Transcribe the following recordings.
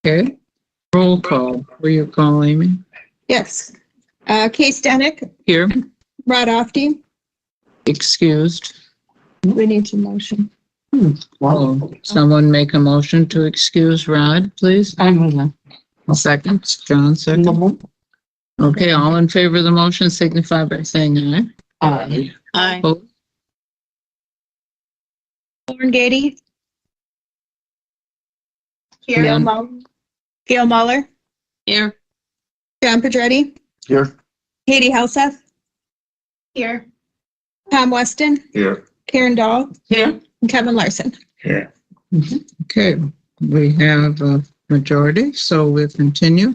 Okay. Roll call. Will you call, Amy? Yes. Case Denick, Here. Rod Ofty. Excused. We need to motion. Someone make a motion to excuse Rod, please. I'm gonna. Second. John, second. Okay, all in favor of the motion signify by saying aye. Aye. Opposed? Lauren Gady. Here. Yeah. Gail Muller. Here. John Pedretti. Here. Katie Helseth. Here. Tom Weston. Here. Karen Dahl. Here. And Kevin Larson. Here. Okay, we have a majority, so we'll continue.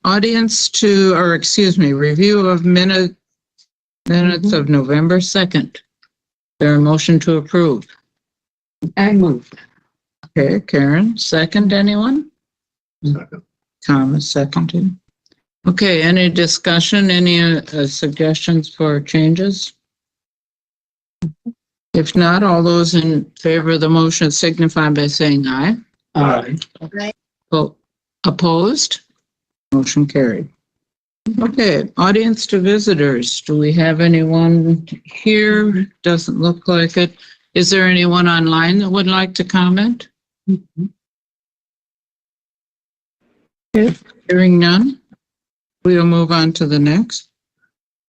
Review of minutes of November 2nd. There a motion to approve? I move. Okay, Karen, second, anyone? Second. Thomas seconded. Okay, any discussion, any suggestions for changes? If not, all those in favor of the motion signify by saying aye. Aye. Opposed? Motion carried. Okay, audience to visitors. Do we have anyone here? Doesn't look like it. Is there anyone online that would like to comment? Okay, hearing none, we'll move on to the next.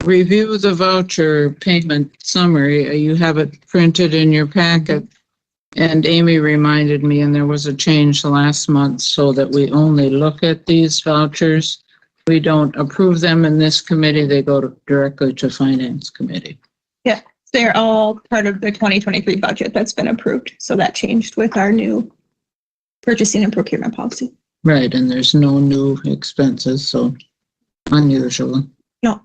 Review the voucher payment summary. You have it printed in your packet. And Amy reminded me, and there was a change last month so that we only look at these vouchers. We don't approve them in this committee. They go directly to Finance Committee. Yeah, they're all part of the 2023 budget that's been approved. So that changed with our new purchasing and procurement policy. Right, and there's no new expenses, so unusual. No.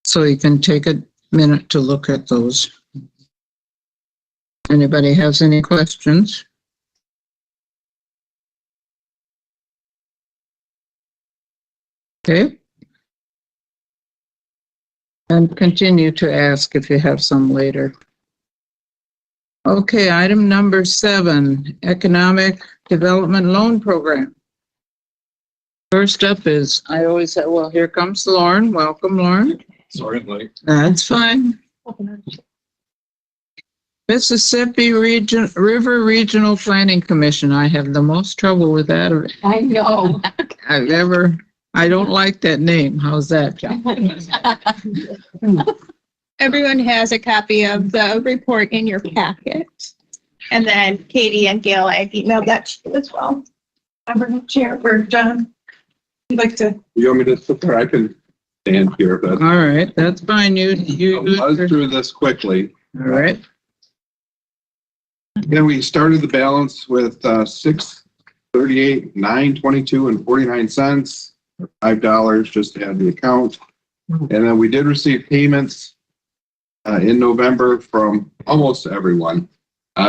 So you can take a minute to look at those. Anybody has any questions? Okay. And continue to ask if you have some later. Okay, item number 7, Economic Development Loan Program. First up is, I always say, well, here comes Lauren. Welcome, Lauren. Sorry, Blake. That's fine. Mississippi River Regional Planning Commission. I have the most trouble with that I know. I've ever. I don't like that name. How's that, John? Everyone has a copy of the report in your packet. And then Katie and Gail, I've emailed that to you as well. I'm chair for John. You'd like to? You want me to sit there? I can stand here. But All right, that's fine. You I'll buzz through this quickly. All right. Yeah, we started the balance with $638, $922 and 49 cents, $5 just to add the account. And then we did receive payments in November from almost everyone.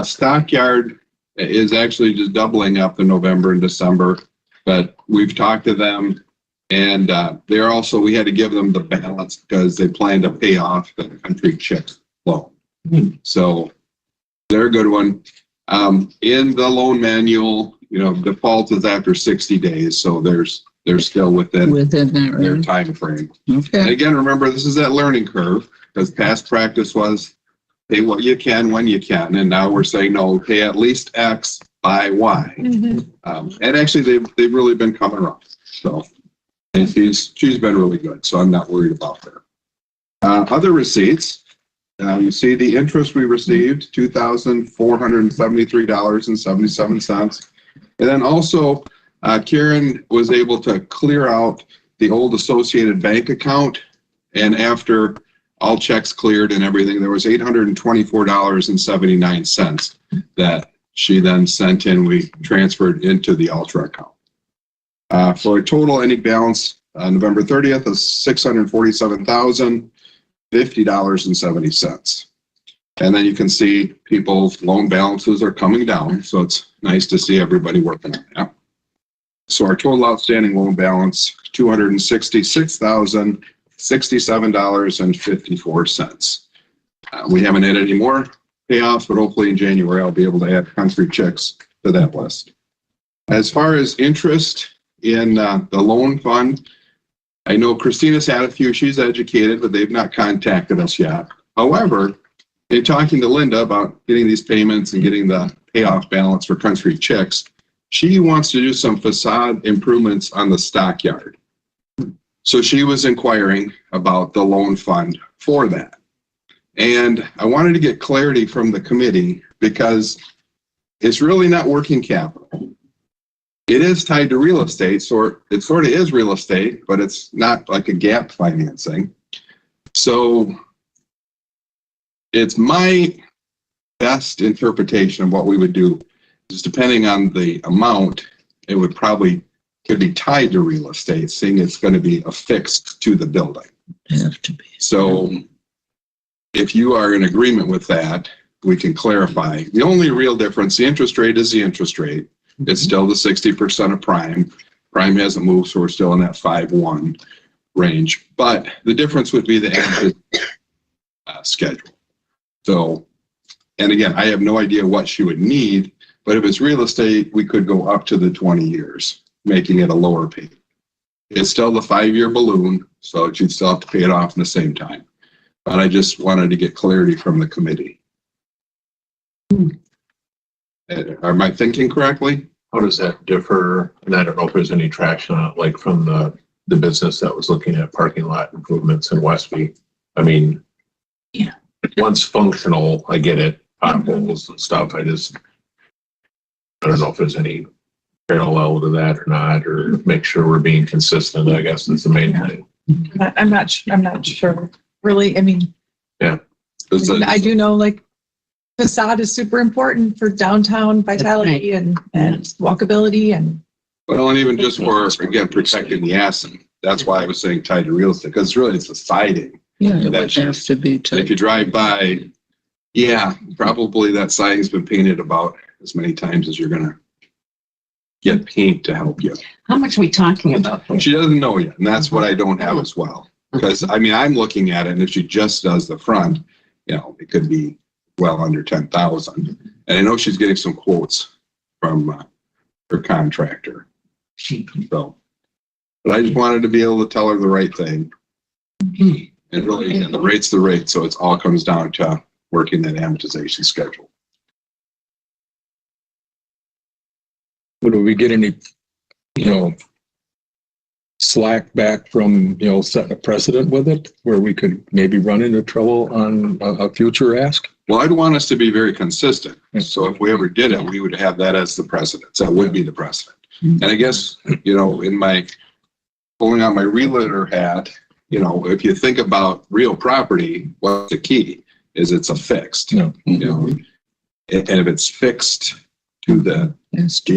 Stockyard is actually just doubling up in November and December, but we've talked to them, and they're also, we had to give them the balance because they plan to pay off the Country Chicks loan. So they're a good one. In the loan manual, default is after 60 days, so they're still within that their range. time frame. And Okay. again, remember, this is that learning curve, because past practice was pay what you can when you can, and now we're saying no, pay at least X by Y. And actually, they've really been coming around. So, and she's been really good, so I'm not worried about her. Other receipts. You see the interest we received, $2,473.77. And then also, Karen was able to clear out the old Associated Bank account. And after all checks cleared and everything, there was $824.79 that she then sent in. We transferred into the Ultra account. For a total ending balance November 30th of $647,050.70. And then you can see people's loan balances are coming down. So it's nice to see everybody working on that. So our total outstanding loan balance, $266,067.54. We haven't had any more payoffs, but hopefully in January I'll be able to add Country Chicks to that list. As far as interest in the loan fund, I know Christina's had a few, she's educated, but they've not contacted us yet. However, in talking to Linda about getting these payments and getting the payoff balance for Country Chicks, she wants to do some facade improvements on the stockyard. So she was inquiring about the loan fund for that. And I wanted to get clarity from the committee because it's really not working capital. It is tied to real estate, so it sort of is real estate, but it's not like a gap financing. So it's my best interpretation of what we would do is depending on the amount, it would probably could be tied to real estate, seeing it's going to be affixed to the building. Have to be. So if you are in agreement with that, we can clarify. The only real difference, the interest rate is the interest rate. It's still the 60% of prime. Prime hasn't moved, so we're still in that 5.1 range. But the difference would be the interest schedule. So, and again, I have no idea what she would need, but if it's real estate, we could go up to the 20 years, making it a lower payment. It's still the 5-year balloon, so you'd still have to pay it off in the same time. But I just wanted to get clarity from the committee. Am I thinking correctly? How does that differ? And I don't know if there's any traction on it, like from the business that was looking at parking lot improvements in Westby. I mean, Yeah. Once functional, I get it, potholes and stuff. I don't know if there's any parallel to that or not, or make sure we're being consistent, I guess is the main thing. I'm not sure, really. I mean, It's I do know like facade is super important for downtown vitality and walkability and. Well, and even just for, again, protecting the asset. That's why I was saying tied to real estate, because really it's the siding. Yeah, it would That's have to be. And if you drive by, yeah, probably that siding's been painted about as many times as you're gonna get paint to help you. How much are we talking about here? She doesn't know yet, and that's what I don't have as well. Because, I mean, I'm looking at it, and if she just does the front, you know, it could be well under 10,000. And I know she's getting some quotes from her contractor. So, but I just wanted to be able to tell her the right thing. And really, and the rate's the rate, so it all comes down to working that amortization schedule. Would we get any, slack back from, setting a precedent with it where we could maybe run into trouble on a future ask? Well, I'd want us to be very consistent. So if we ever did it, we would have that as the precedent. That would be the precedent. And I guess, in my pulling out my realtor hat, if you think about real property, what's the key is it's affixed. Yeah. And if it's fixed to the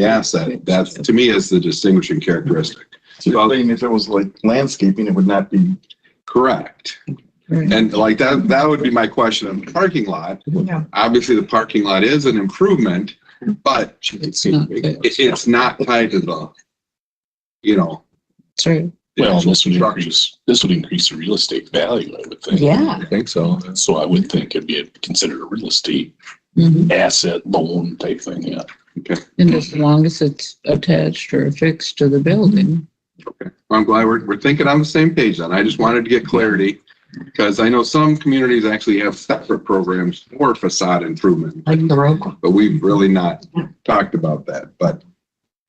asset, that to me is the distinguishing characteristic. So if it was like landscaping, it would not be Correct. Right. And like that would be my question on the parking lot. Yeah. Obviously, the parking lot is an improvement, but It's not fixed. it's not tied to the, That's right. Well, this would structure. increase the real estate value, I would think. Yeah. I think so. So I would think it'd be considered a real estate Mhm. asset loan type thing, yeah. And as long as it's attached or affixed to the building. Okay. I'm glad we're thinking on the same page then. I just wanted to get clarity because I know some communities actually have separate programs for facade improvement, Like the road. but we've really not talked about that. But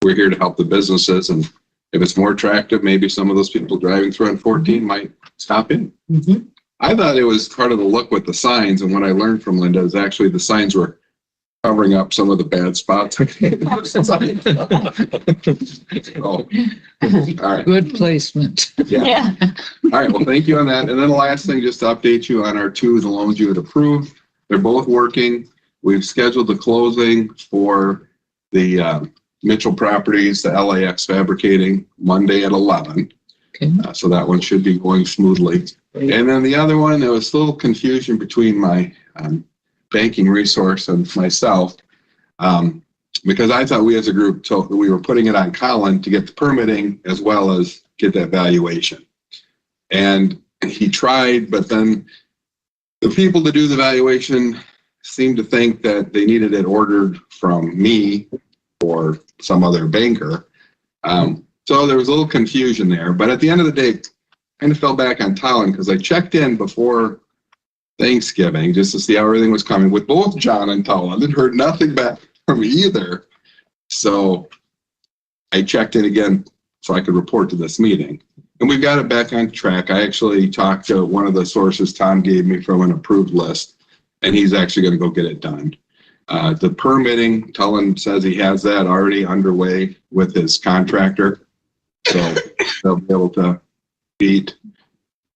we're here to help the businesses, and if it's more attractive, maybe some of those people driving through on 14 might stop in. Mhm. I thought it was part of the look with the signs, and what I learned from Linda is actually the signs were covering up some of the bad spots. Oh, all right. Good placement. Yeah. All right. Well, thank you on that. And then the last thing, just to update you on the loans you had approved. They're both working. We've scheduled the closing for the Mitchell Properties, the LAX Fabricating, Monday at 11. Okay. So that one should be going smoothly. And then the other one, there was a little confusion between my banking resource and myself. Because I thought we as a group told we were putting it on Colin to get the permitting as well as get that valuation. And he tried, but then the people to do the valuation seemed to think that they needed it ordered from me or some other banker. So there was a little confusion there, but at the end of the day, I kind of fell back on Talon because I checked in before Thanksgiving just to see how everything was coming with both John and Talon and heard nothing back from either. So I checked in again so I could report to this meeting. And we've got it back on track. I actually talked to one of the sources Tom gave me from an approved list, and he's actually going to go get it done. The permitting, Talon says he has that already underway with his contractor. So they'll be able to beat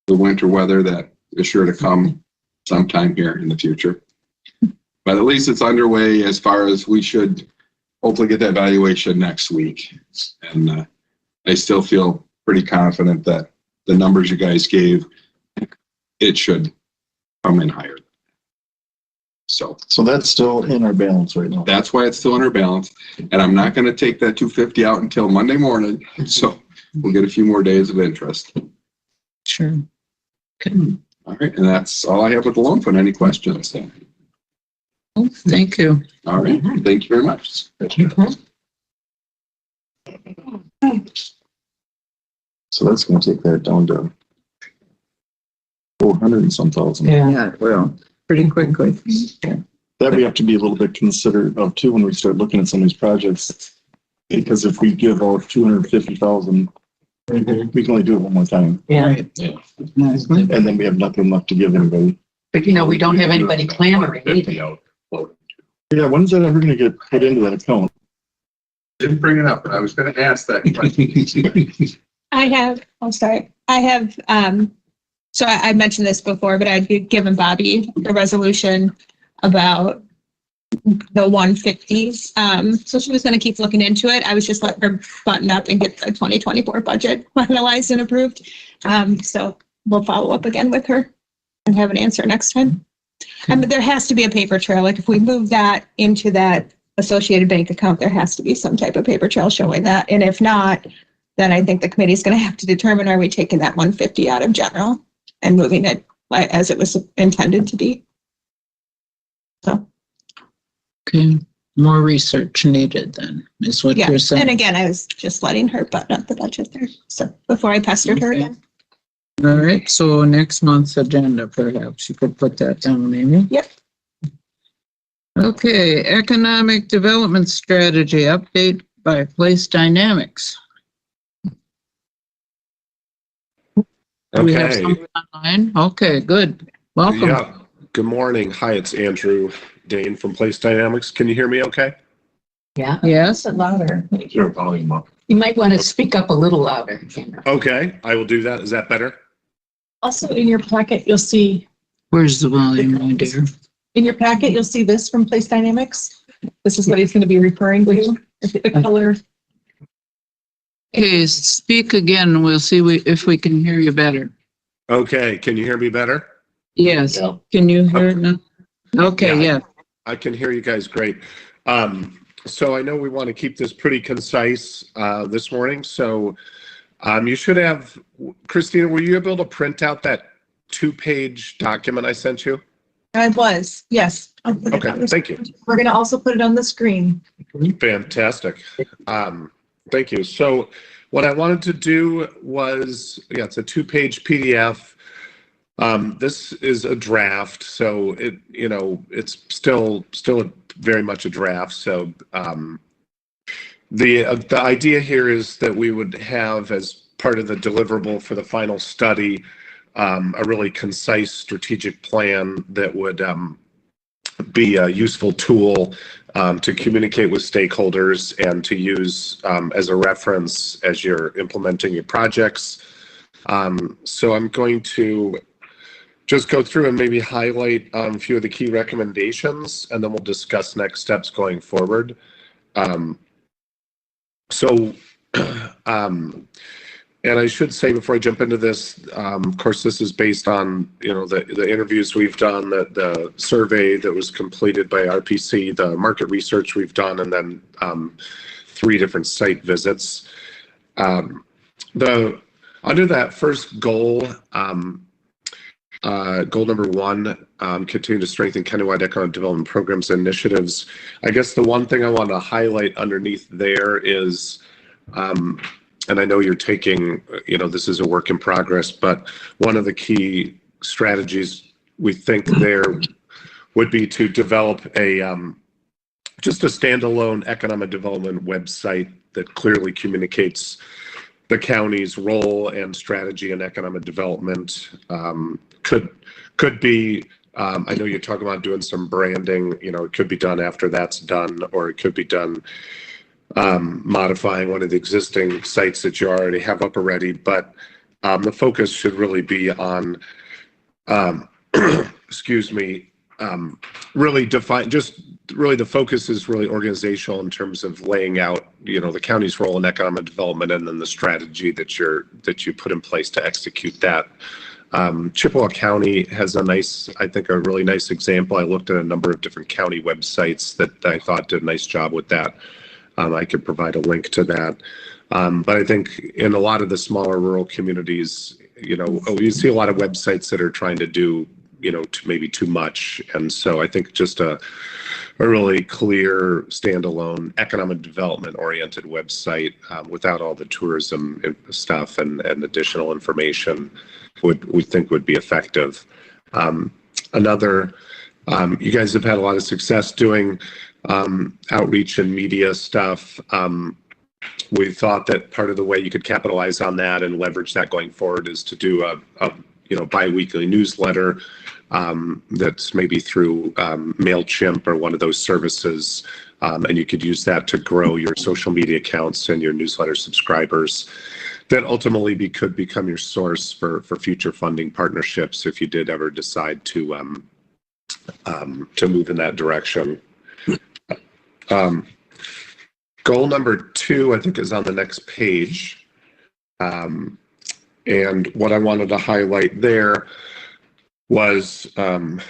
the winter weather that is sure to come sometime here in the future. But at least it's underway as far as we should hopefully get that valuation next week. And I still feel pretty confident that the numbers you guys gave, it should come in higher. So that's still in our balance right now. that's why it's still under balance. And I'm not going to take that 250 out until Monday morning. So we'll get a few more days of interest. Sure. Okay. All right. And that's all I have with the loan fund. Any questions? Well, thank you. All right. Thank you very much. So that's gonna take that down to 400 and some thousand. Yeah, well, pretty quickly. That we have to be a little bit considerate of too when we start looking at some of these projects. Because if we give out 250,000, we can only do it one more time. Yeah, And then we have nothing left to give anybody. but you know, we don't have anybody clamoring either. 50 out. Yeah, when's that ever gonna get put into that account? Didn't bring it up, but I was going to ask that question. I have, so I mentioned this before, but I'd given Bobby a resolution about the 150s. So she was going to keep looking into it. I was just letting her button up and get the 2024 budget finalized and approved. So we'll follow up again with her and have an answer next time. But there has to be a paper trail. Like if we move that into that associated bank account, there has to be some type of paper trail showing that. And if not, then I think the committee's going to have to determine, are we taking that 150 out of general and moving it as it was intended to be? So, Okay. More research needed then, is what yeah. you're saying. And again, I was just letting her button up the budget there. So before I pestered her again. All right, so next month's agenda, perhaps you could put that down, Amy. Yep. Okay, economic development strategy update by Place Dynamics. Do we have Okay. someone online? Okay, good. Welcome. Yeah. Good morning. Hi, it's Andrew Dane from Place Dynamics. Can you hear me okay? Yeah. Yes, Louder. Make your volume up. You might want to speak up a little louder. Okay, I will do that. Is that better? Also, in your packet, you'll see, where's the volume, my dear? in your packet, you'll see this from Place Dynamics. This is what he's going to be referring to. The color. Okay, speak again. We'll see if we can hear you better. Okay, can you hear me better? Yes, Yeah. can you hear it now? Okay, yeah. I can hear you guys great. So I know we want to keep this pretty concise this morning. So you should have, Christina, were you able to print out that 2-page document I sent you? I was, yes. I'll put it Okay, on the- thank you. We're going to also put it on the screen. Fantastic. Thank you. So what I wanted to do was, yeah, it's a 2-page PDF. This is a draft, so it's still very much a draft. So the idea here is that we would have, as part of the deliverable for the final study, a really concise strategic plan that would be a useful tool to communicate with stakeholders and to use as a reference as you're implementing your projects. So I'm going to just go through and maybe highlight a few of the key recommendations, and then we'll discuss next steps going forward. And I should say before I jump into this, of course, this is based on the interviews we've done, the survey that was completed by RPC, the market research we've done, and then 3 different site visits. Under that first goal, Goal number 1, continue to strengthen countywide economic development programs and initiatives. I guess the one thing I want to highlight underneath there is, and I know you're taking, this is a work in progress, but one of the key strategies we think there would be to develop just a standalone economic development website that clearly communicates the county's role and strategy in economic development. Could be, I know you're talking about doing some branding, it could be done after that's done, or it could be done modifying one of the existing sites that you already have up already. But the focus should really be on, excuse me, really define, really the focus is really organizational in terms of laying out, the county's role in economic development, and then the strategy that you put in place to execute that. Chippewa County has a really nice example. I looked at a number of different county websites that I thought did a nice job with that. I could provide a link to that. But I think in a lot of the smaller rural communities, you see a lot of websites that are trying to do, maybe too much. And so I think just a really clear, standalone, economic development oriented website without all the tourism stuff and additional information we think would be effective. You guys have had a lot of success doing outreach and media stuff. We thought that part of the way you could capitalize on that and leverage that going forward is to do a bi-weekly newsletter that's maybe through MailChimp or one of those services. And you could use that to grow your social media accounts and your newsletter subscribers. That ultimately could become your source for future funding partnerships if you did ever decide to move in that direction. Goal number 2, I think, is on the next page. And what I wanted to highlight there was I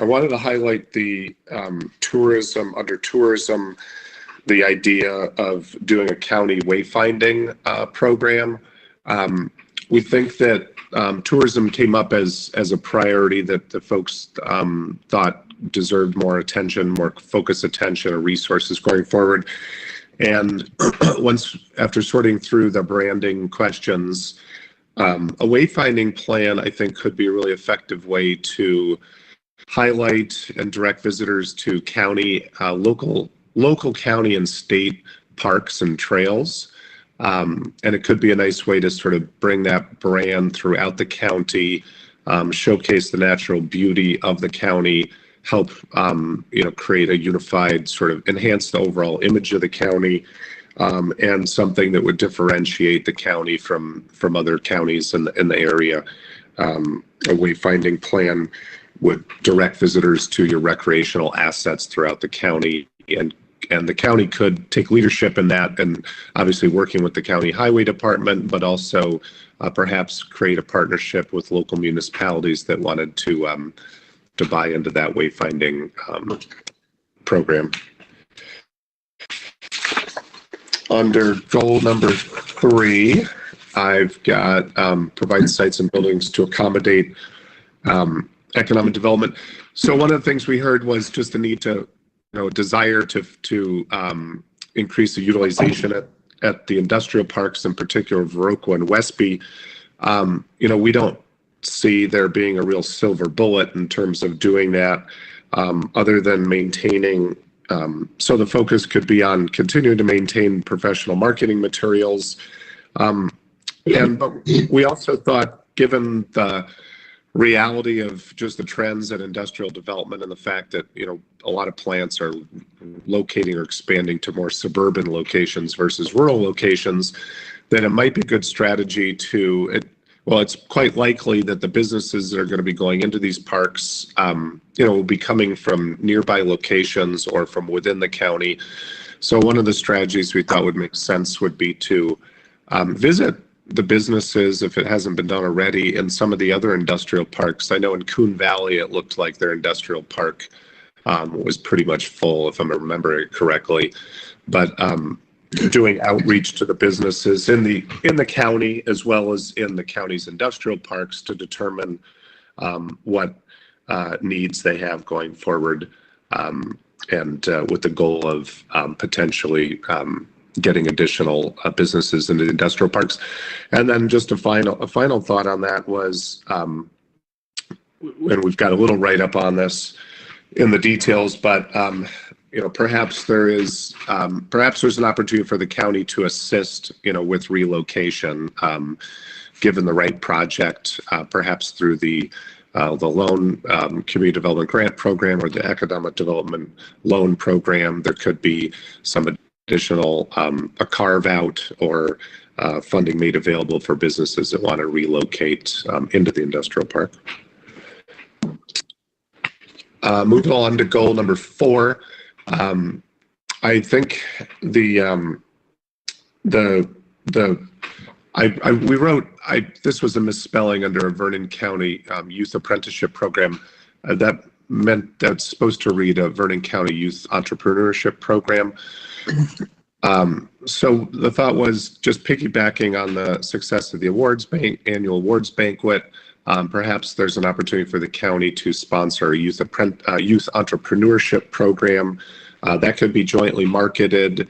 wanted to highlight the tourism, under tourism, the idea of doing a county wayfinding program. We think that tourism came up as a priority that the folks thought deserved more attention, more focused attention or resources going forward. And after sorting through the branding questions, a wayfinding plan, I think, could be a really effective way to highlight and direct visitors to county, local county and state parks and trails. And it could be a nice way to sort of bring that brand throughout the county, showcase the natural beauty of the county, help create a unified, sort of enhance the overall image of the county, and something that would differentiate the county from other counties in the area. A wayfinding plan would direct visitors to your recreational assets throughout the county, and the county could take leadership in that, and obviously working with the county highway department, but also perhaps create a partnership with local municipalities that wanted to buy into that wayfinding program. Under goal number 3, I've got provide sites and buildings to accommodate economic development. So one of the things we heard was just the need to, desire to increase the utilization at the industrial parks, in particular Viroqua and Westby. We don't see there being a real silver bullet in terms of doing that, other than maintaining. So the focus could be on continuing to maintain professional marketing materials. But we also thought, given the reality of just the trends in industrial development and the fact that, a lot of plants are locating or expanding to more suburban locations versus rural locations, then it might be a good strategy it's quite likely that the businesses that are going to be going into these parks, will be coming from nearby locations or from within the county. So one of the strategies we thought would make sense would be to visit the businesses, if it hasn't been done already, in some of the other industrial parks. I know in Coon Valley, it looked like their industrial park was pretty much full, if I'm remembering correctly. But doing outreach to the businesses in the county as well as in the county's industrial parks to determine what needs they have going forward, and with the goal of potentially getting additional businesses into the industrial parks. And then just a final thought on that was, and we've got a little write-up on this in the details, but perhaps there's an opportunity for the county to assist, with relocation, given the right project, perhaps through the loan community development grant program or the economic development loan program. There could be some additional a carve out or funding made available for businesses that want to relocate into the industrial park. Moving on to goal number 4. I think this was a misspelling under a Vernon County Youth Apprenticeship Program. That meant that's supposed to read a Vernon County Youth Entrepreneurship Program. So the thought was just piggybacking on the success of the annual awards banquet. Perhaps there's an opportunity for the county to sponsor a youth entrepreneurship program that could be jointly marketed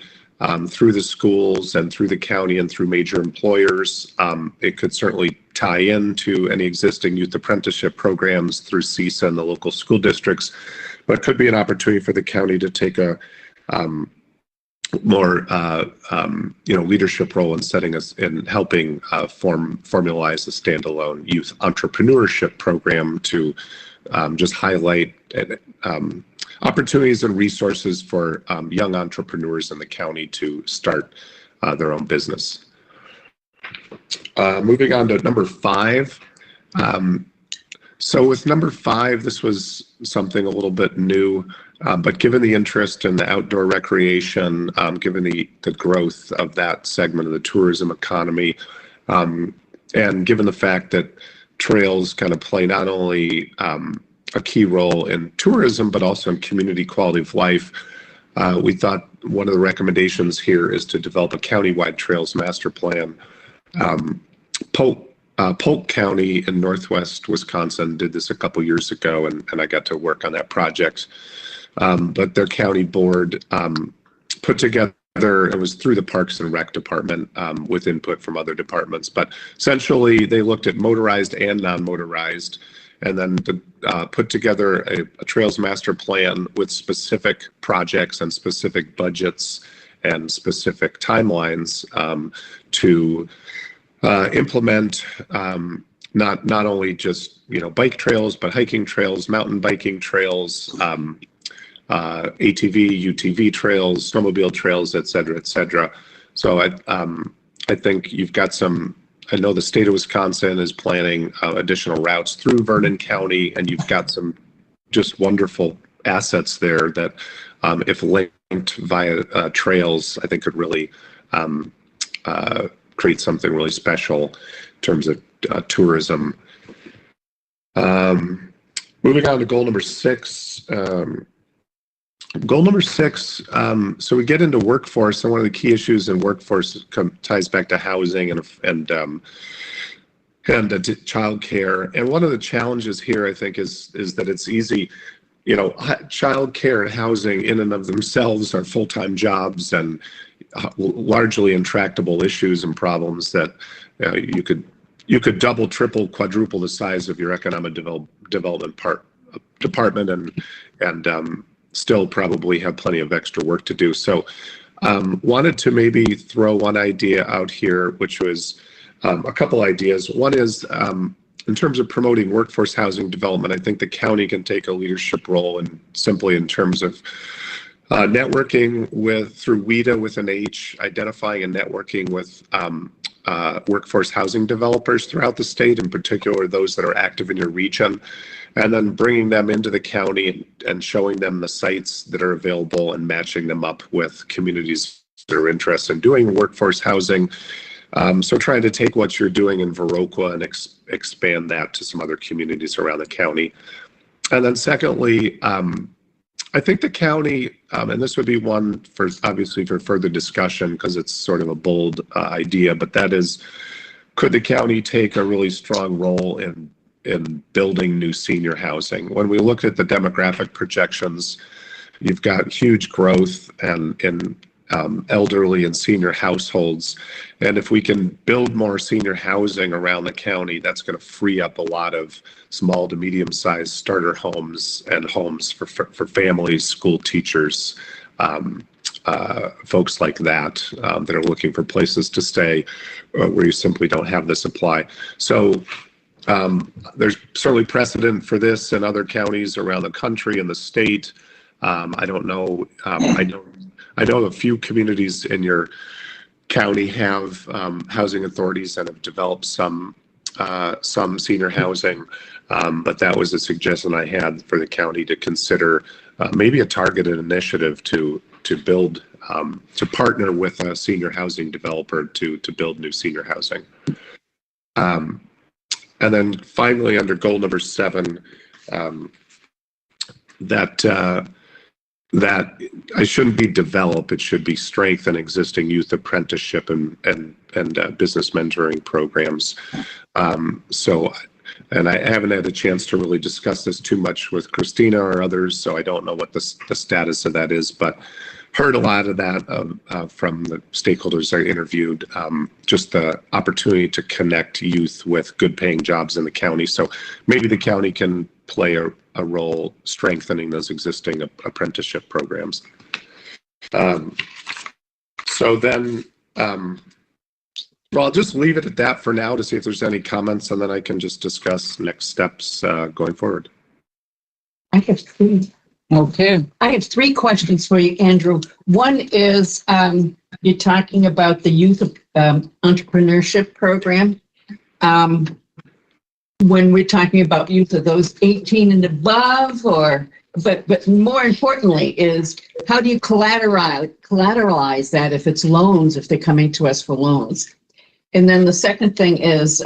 through the schools and through the county and through major employers. It could certainly tie into any existing youth apprenticeship programs through CISA and the local school districts, but could be an opportunity for the county to take a more leadership role in helping formalize a standalone youth entrepreneurship program to just highlight opportunities and resources for young entrepreneurs in the county to start their own business. Moving on to number 5. So with number 5, this was something a little bit new, but given the interest in the outdoor recreation, given the growth of that segment of the tourism economy, and given the fact that trails kind of play not only a key role in tourism, but also in community quality of life, we thought one of the recommendations here is to develop a countywide trails master plan. Polk County in Northwest Wisconsin did this a couple years ago, and I got to work on that project. But their county board put together, it was through the Parks and Rec Department with input from other departments, but essentially they looked at motorized and non-motorized, and then put together a trails master plan with specific projects and specific budgets and specific timelines to implement not only just bike trails, but hiking trails, mountain biking trails, ATV, UTV trails, snowmobile trails, et cetera, et cetera. So I think you've got some. I know the state of Wisconsin is planning additional routes through Vernon County, and you've got some just wonderful assets there that, if linked via trails, I think could really create something really special in terms of tourism. Moving on to goal number 6. Goal number 6, so we get into workforce, and one of the key issues in workforce ties back to housing and childcare. And one of the challenges here, I think, is that it's easy, childcare and housing in and of themselves are full-time jobs and largely intractable issues and problems that you could double, triple, quadruple the size of your economic development department and still probably have plenty of extra work to do. So wanted to maybe throw one idea out here, which was a couple ideas. One is in terms of promoting workforce housing development, I think the county can take a leadership role in terms of networking through WIDA with an H, identifying and networking with workforce housing developers throughout the state, in particular those that are active in your region, and then bringing them into the county and showing them the sites that are available and matching them up with communities that are interested in doing workforce housing. So trying to take what you're doing in Viroqua and expand that to some other communities around the county. And then secondly, I think the county, and this would be one for, obviously for further discussion, because it's sort of a bold idea, but that is, could the county take a really strong role in building new senior housing? When we looked at the demographic projections, you've got huge growth in elderly and senior households. And if we can build more senior housing around the county, that's going to free up a lot of small to medium-sized starter homes and homes for families, school teachers, folks like that, that are looking for places to stay where you simply don't have the supply. So there's certainly precedent for this in other counties around the country and the state. I don't know. I know a few communities in your county have housing authorities that have developed some senior housing, but that was a suggestion I had for the county to consider, maybe a targeted initiative to build, to partner with a senior housing developer to build new senior housing. And then finally, under goal number 7, that I shouldn't be develop, it should be strengthen existing youth apprenticeship and business mentoring programs. And I haven't had a chance to really discuss this too much with Christina or others, so I don't know what the status of that is, but heard a lot of that from the stakeholders I interviewed, just the opportunity to connect youth with good paying jobs in the county. So maybe the county can play a role strengthening those existing apprenticeship programs. So then, well, I'll just leave it at that for now to see if there's any comments, and then I can just discuss next steps going forward. I have three. Okay. I have 3 questions for you, Andrew. One is, you're talking about the youth entrepreneurship program. When we're talking about youth, are those 18 and above, or, but more importantly is, how do you collateralize that if it's loans, if they're coming to us for loans? And then the second thing is,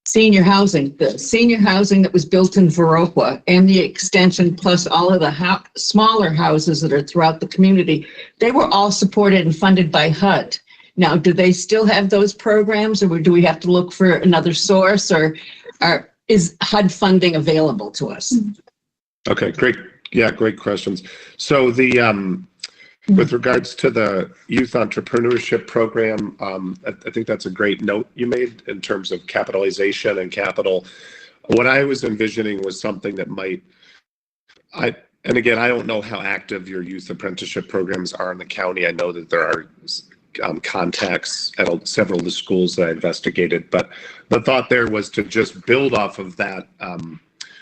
senior housing, the senior housing that was built in Viroqua and the extension plus all of the smaller houses that are throughout the community, they were all supported and funded by HUD. Now, do they still have those programs, or do we have to look for another source, or is HUD funding available to us? Okay, great. Yeah, great questions. So with regards to the youth entrepreneurship program, I think that's a great note you made in terms of capitalization and capital. What I was envisioning was something that might, and again, I don't know how active your youth apprenticeship programs are in the county. I know that there are contacts at several of the schools that I investigated, but the thought there was to just build off of that.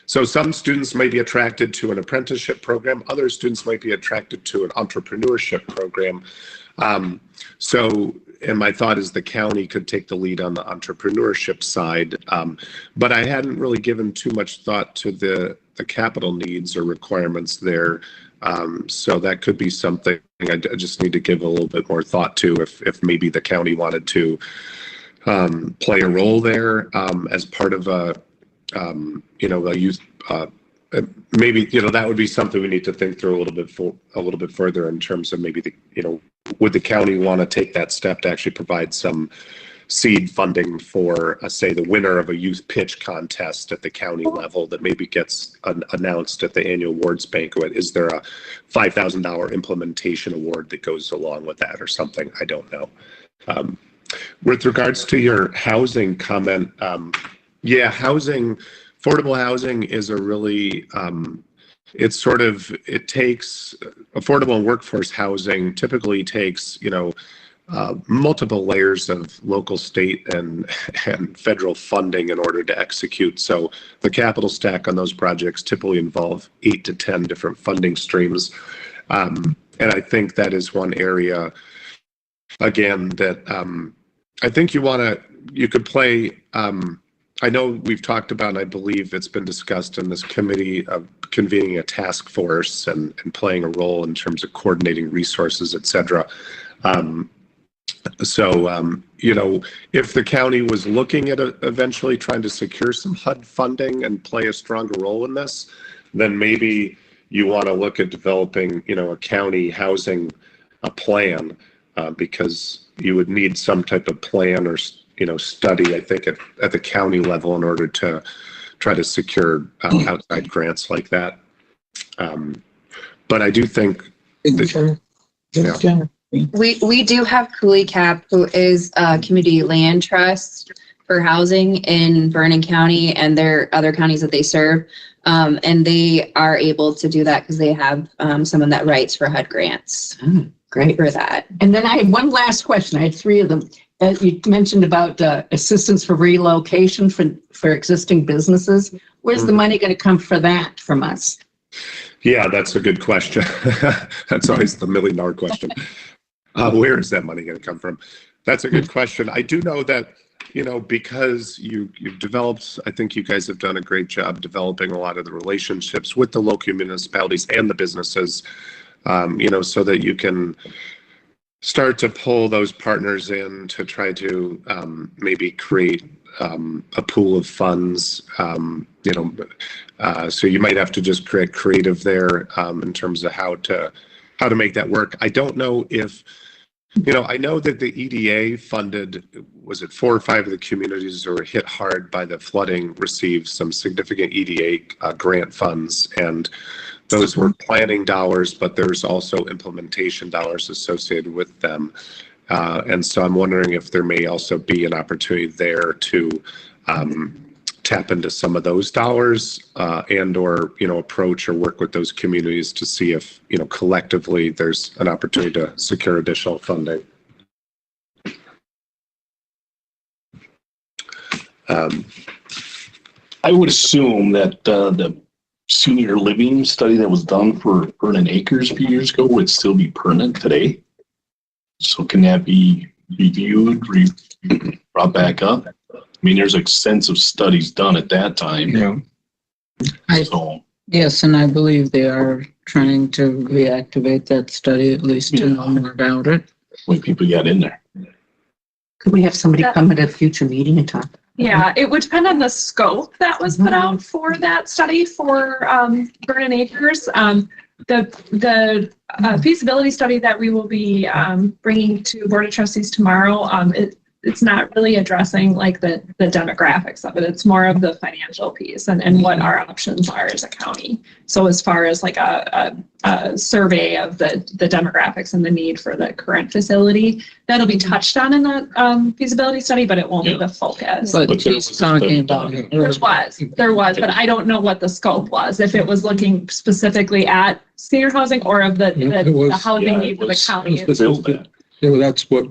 So some students may be attracted to an apprenticeship program. Other students might be attracted to an entrepreneurship program. And my thought is the county could take the lead on the entrepreneurship side. But I hadn't really given too much thought to the capital needs or requirements there. So that could be something I just need to give a little bit more thought to, if maybe the county wanted to play a role there as part of a youth, maybe, that would be something we need to think through a little bit further in terms of maybe would the county want to take that step to actually provide some seed funding for, say, the winner of a youth pitch contest at the county level that maybe gets announced at the annual awards banquet? Is there a $5,000 implementation award that goes along with that or something? I don't know. With regards to your housing comment, affordable housing is a really, it takes affordable and workforce housing typically takes, multiple layers of local, state, and federal funding in order to execute. So the capital stack on those projects typically involve 8 to 10 different funding streams. And I think that is one area, again, that I think you could play. I know we've talked about, and I believe it's been discussed in this committee, of convening a task force and playing a role in terms of coordinating resources, et cetera. If the county was looking at eventually trying to secure some HUD funding and play a stronger role in this, then maybe, you want to look at developing, a county housing plan, because you would need some type of plan or, study, I think, at the county level in order to try to secure outside grants like that. But I do think We do have Cooley Cap, who is a community land trust for housing in Vernon County, and there are other counties that they serve. And they are able to do that because they have someone that writes for HUD grants Great. for that. And then I had one last question. I had three of them. You mentioned about assistance for relocation for existing businesses. Where's the money going to come for that from us? Yeah, that's a good question. That's always the $1 million question. Where is that money going to come from? That's a good question. I do know that, because you've developed, I think you guys have done a great job developing a lot of the relationships with the local municipalities and the businesses, so that you can start to pull those partners in to try to maybe create a pool of funds, so you might have to just create creative there in terms of how to make that work. I don't know if, I know that the EDA funded, was it 4 or 5 of the communities that were hit hard by the flooding received some significant EDA grant funds, and those were planning dollars, but there's also implementation dollars associated with them. And so I'm wondering if there may also be an opportunity there to tap into some of those dollars and or, approach or work with those communities to see if, collectively there's an opportunity to secure additional funding. I would assume that the senior living study that was done for Vernon Acres a few years ago would still be pertinent today. So can that be reviewed, brought back up? I mean, there's extensive studies done at that time. Yeah. So, Yes, and I believe they are trying to reactivate that study, at least to know more about it. when people got in there. Could we have somebody come at a future meeting and talk? Yeah, it would depend on the scope that was put out for that study for Vernon Acres. The feasibility study that we will be bringing to Board of Trustees tomorrow, it's not really addressing like the demographics of it. It's more of the financial piece and what our options are as a county. So as far as like a survey of the demographics and the need for the current facility, that'll be touched on in the feasibility study, but it won't be the focus. But she's talking about it. There was, but I don't know what the scope was, if it was looking specifically at senior housing or of the housing needs of the county. That's what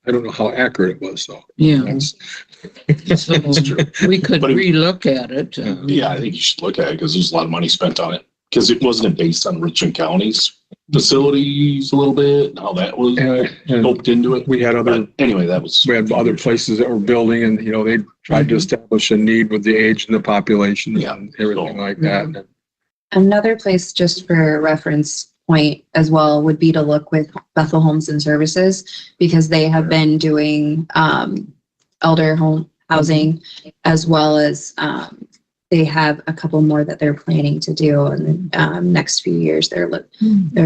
I don't know how accurate it was, though. Yeah. So we could But it- relook at it. Yeah, I think you should look at it because there's a lot of money spent on it. Because it wasn't based on Richland County's facilities a little bit, and how that was And scoped into it. we had But anyway, that was. we had other places that were building and, they tried to establish a need with the age and the population Yeah. and everything like that. Another place, just for reference point as well, would be to look with Bethel Homes and Services, because they have been doing elder home housing, as well as they have a couple more that they're planning to do in the next few years. They're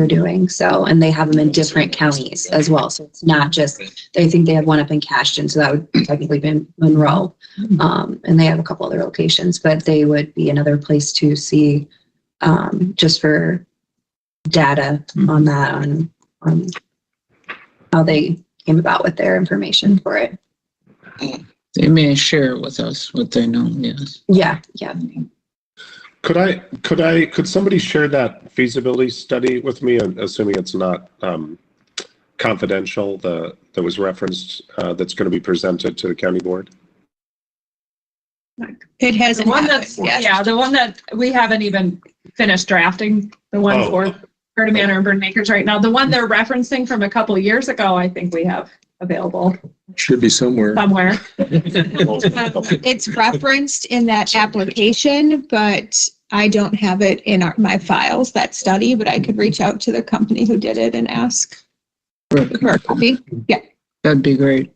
doing so, and they have them in different counties as well. So it's not just, I think they have one up in Cashton, so that would technically be Monroe, and they have a couple other locations, but they would be another place to see just for data on that, on how they came about with their information for it. They may share with us what they know, yes. Yeah. Could somebody share that feasibility study with me, assuming it's not confidential, that was referenced, that's going to be presented to the county board? It has the one that we haven't even finished drafting, the one for Vernon Manor and Vernon Acres right now. The one they're referencing from a couple of years ago, I think we have available Should be somewhere. somewhere. It's referenced in that application, but I don't have it in my files, that study, but I could reach out to the company who did it and ask for a copy. Yeah. That'd be great.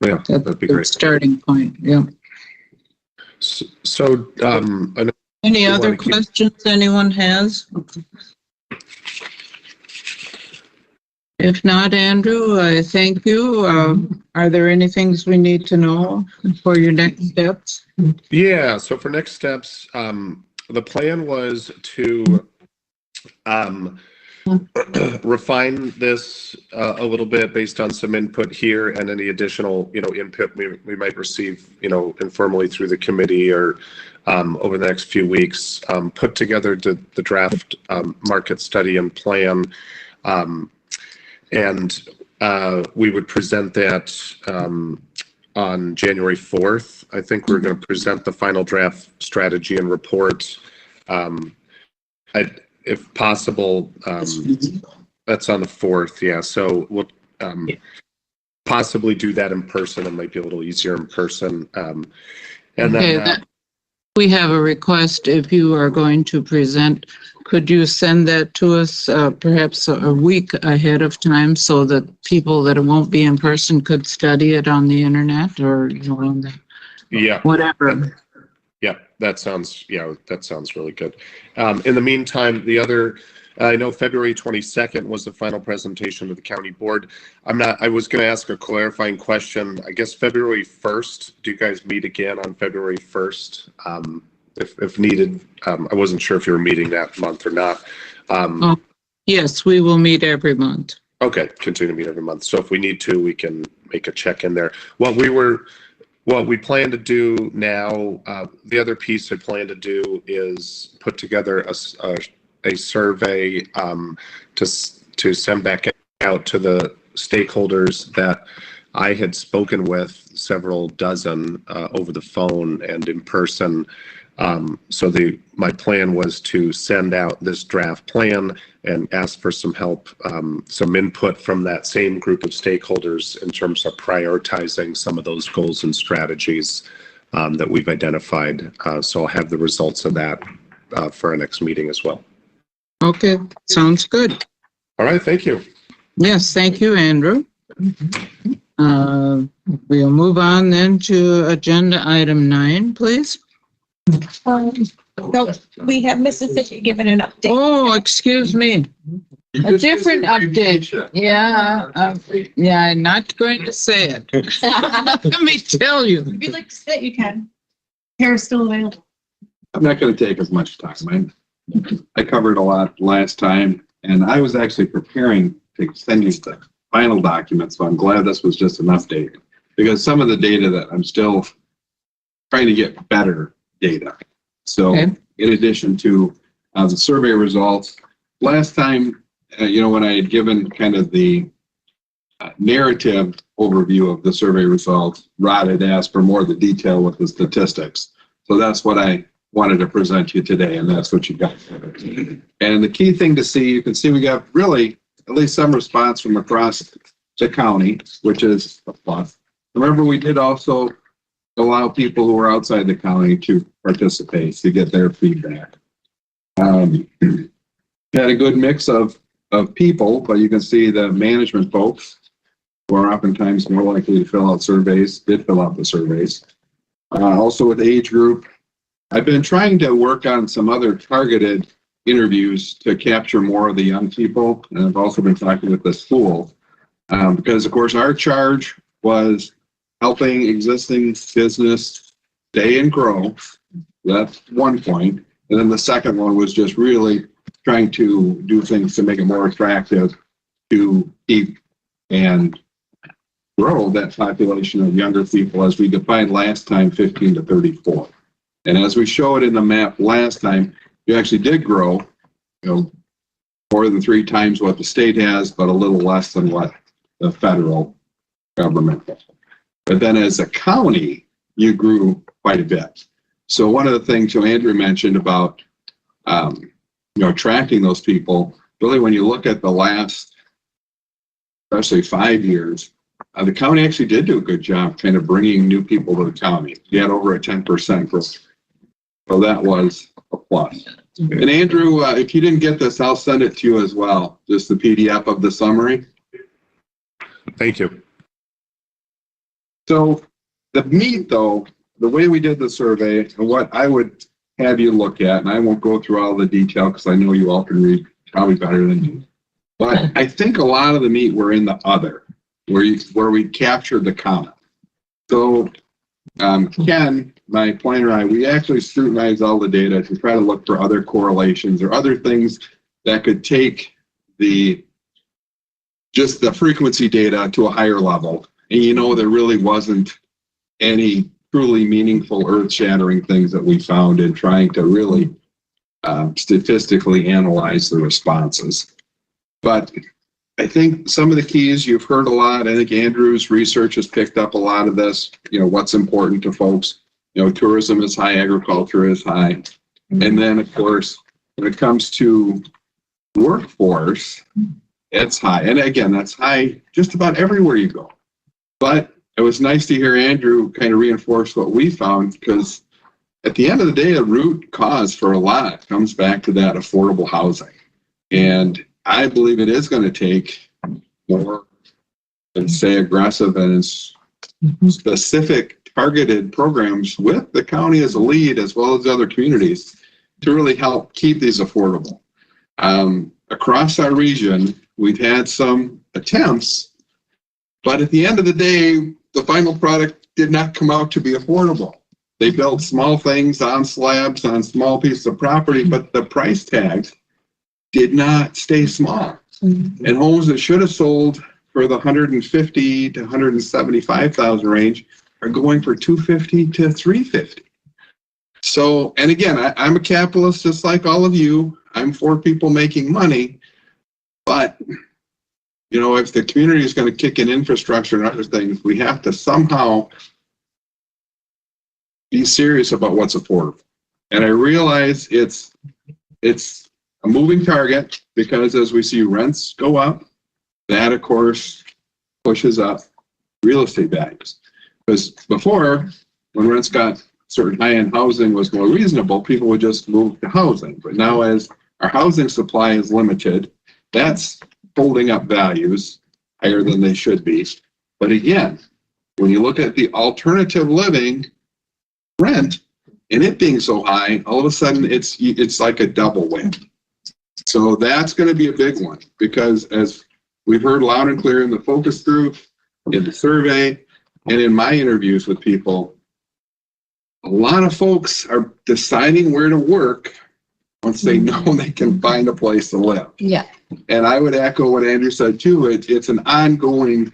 Yeah, that'd be great. Starting point, yeah. So, I know Any We other wanna keep- questions anyone has? If not, Andrew, I thank you. Are there any things we need to know for your next steps? Yeah, so for next steps, the plan was to refine this a little bit based on some input here and any additional, input we might receive, informally through the committee or over the next few weeks, put together the draft market study and plan. And we would present that on January 4th. I think we're going to present the final draft strategy and report. If possible, that's on the 4th. Yeah. So we'll possibly do that in person. It might be a little easier in person. And then we have a request. If you are going to present, could you send that to us perhaps a week ahead of time so that people that won't be in person could study it on the internet or on the whatever. Yeah, that sounds really good. In the meantime, I know February 22nd was the final presentation to the county board. I was going to ask a clarifying question. I guess February 1st, do you guys meet again on February 1st? If needed, I wasn't sure if you were meeting that month or not. Yes, we will meet every month. Okay, continue to meet every month. So if we need to, we can make a check in there. What we plan to do now, the other piece I plan to do is put together a survey to send back out to the stakeholders that I had spoken with, several dozen over the phone and in person. So my plan was to send out this draft plan and ask for some help, some input from that same group of stakeholders in terms of prioritizing some of those goals and strategies that we've identified. So I'll have the results of that for our next meeting as well. Okay, sounds good. All right, thank you. Yes, thank you, Andrew. We'll move on then to agenda item 9, please. So we have Mississippi giving an update. Oh, excuse me. A different update. Yeah, I'm not going to say it. Let me tell you. If you'd like to sit, you can. Hair is still available. I'm not going to take as much time. I covered a lot last time, and I was actually preparing to send you the final document, so I'm glad this was just an update, because some of the data that I'm still trying to get better data. So in addition to the survey results, last time, when I had given kind of the narrative overview of the survey results, Rod had asked for more of the detail with the statistics. So that's what I wanted to present you today, and that's what you got. And the key thing to see, you can see we got really at least some response from across the county, which is a plus. Remember, we did also allow people who are outside the county to participate, to get their feedback. Had a good mix of people, but you can see the management folks who are oftentimes more likely to fill out surveys, did fill out the surveys. Also with age group, I've been trying to work on some other targeted interviews to capture more of the young people. And I've also been talking with the school because, of course, our charge was helping existing business stay and grow. That's one point. And then the second one was just really trying to do things to make it more attractive to keep and grow that population of younger people, as we defined last time, 15 to 34. And as we showed in the map last time, you actually did grow, more than 3 times what the state has, but a little less than what the federal government has. But then as a county, you grew quite a bit. So one of the things Andrew mentioned about, attracting those people, really when you look at the last, especially 5 years, the county actually did do a good job kind of bringing new people to the county. You had over a 10% growth. So that was a plus. And Andrew, if you didn't get this, I'll send it to you as well, just the PDF of the summary. Thank you. So the meat, though, the way we did the survey and what I would have you look at, and I won't go through all the detail because I know you all can read probably better than me. But I think a lot of the meat were in the other, where we captured the comma. So Ken, my planner, and I, we actually scrutinized all the data to try to look for other correlations or other things that could take just the frequency data to a higher level. And there really wasn't any truly meaningful earth-shattering things that we found in trying to really statistically analyze the responses. But I think some of the keys you've heard a lot. I think Andrew's research has picked up a lot of this, what's important to folks. Tourism is high, agriculture is high. And then, of course, when it comes to workforce, it's high. And again, that's high just about everywhere you go. But it was nice to hear Andrew kind of reinforce what we found, because at the end of the day, a root cause for a lot comes back to that affordable housing. And I believe it is going to take more, let's say, aggressive and specific targeted programs with the county as a lead, as well as other communities, to really help keep these affordable. Across our region, we've had some attempts, but at the end of the day, the final product did not come out to be affordable. They built small things on slabs, on small pieces of property, but the price tags did not stay small. And homes that should have sold for the 150 to 175,000 range are going for 250 to 350. So, and again, I'm a capitalist just like all of you. I'm for people making money, but if the community is going to kick in infrastructure and other things, we have to somehow be serious about what's affordable. And I realize it's a moving target, because as we see rents go up, that of course pushes up real estate values. Because before, when rents got certain high-end housing was more reasonable, people would just move to housing. But now, as our housing supply is limited, that's holding up values higher than they should be. But again, when you look at the alternative living rent and it being so high, all of a sudden it's like a double win. So that's going to be a big one, because as we've heard loud and clear in the focus group, in the survey, and in my interviews with people, a lot of folks are deciding where to work once they know they can find a place to live. Yeah. And I would echo what Andrew said too. It's an ongoing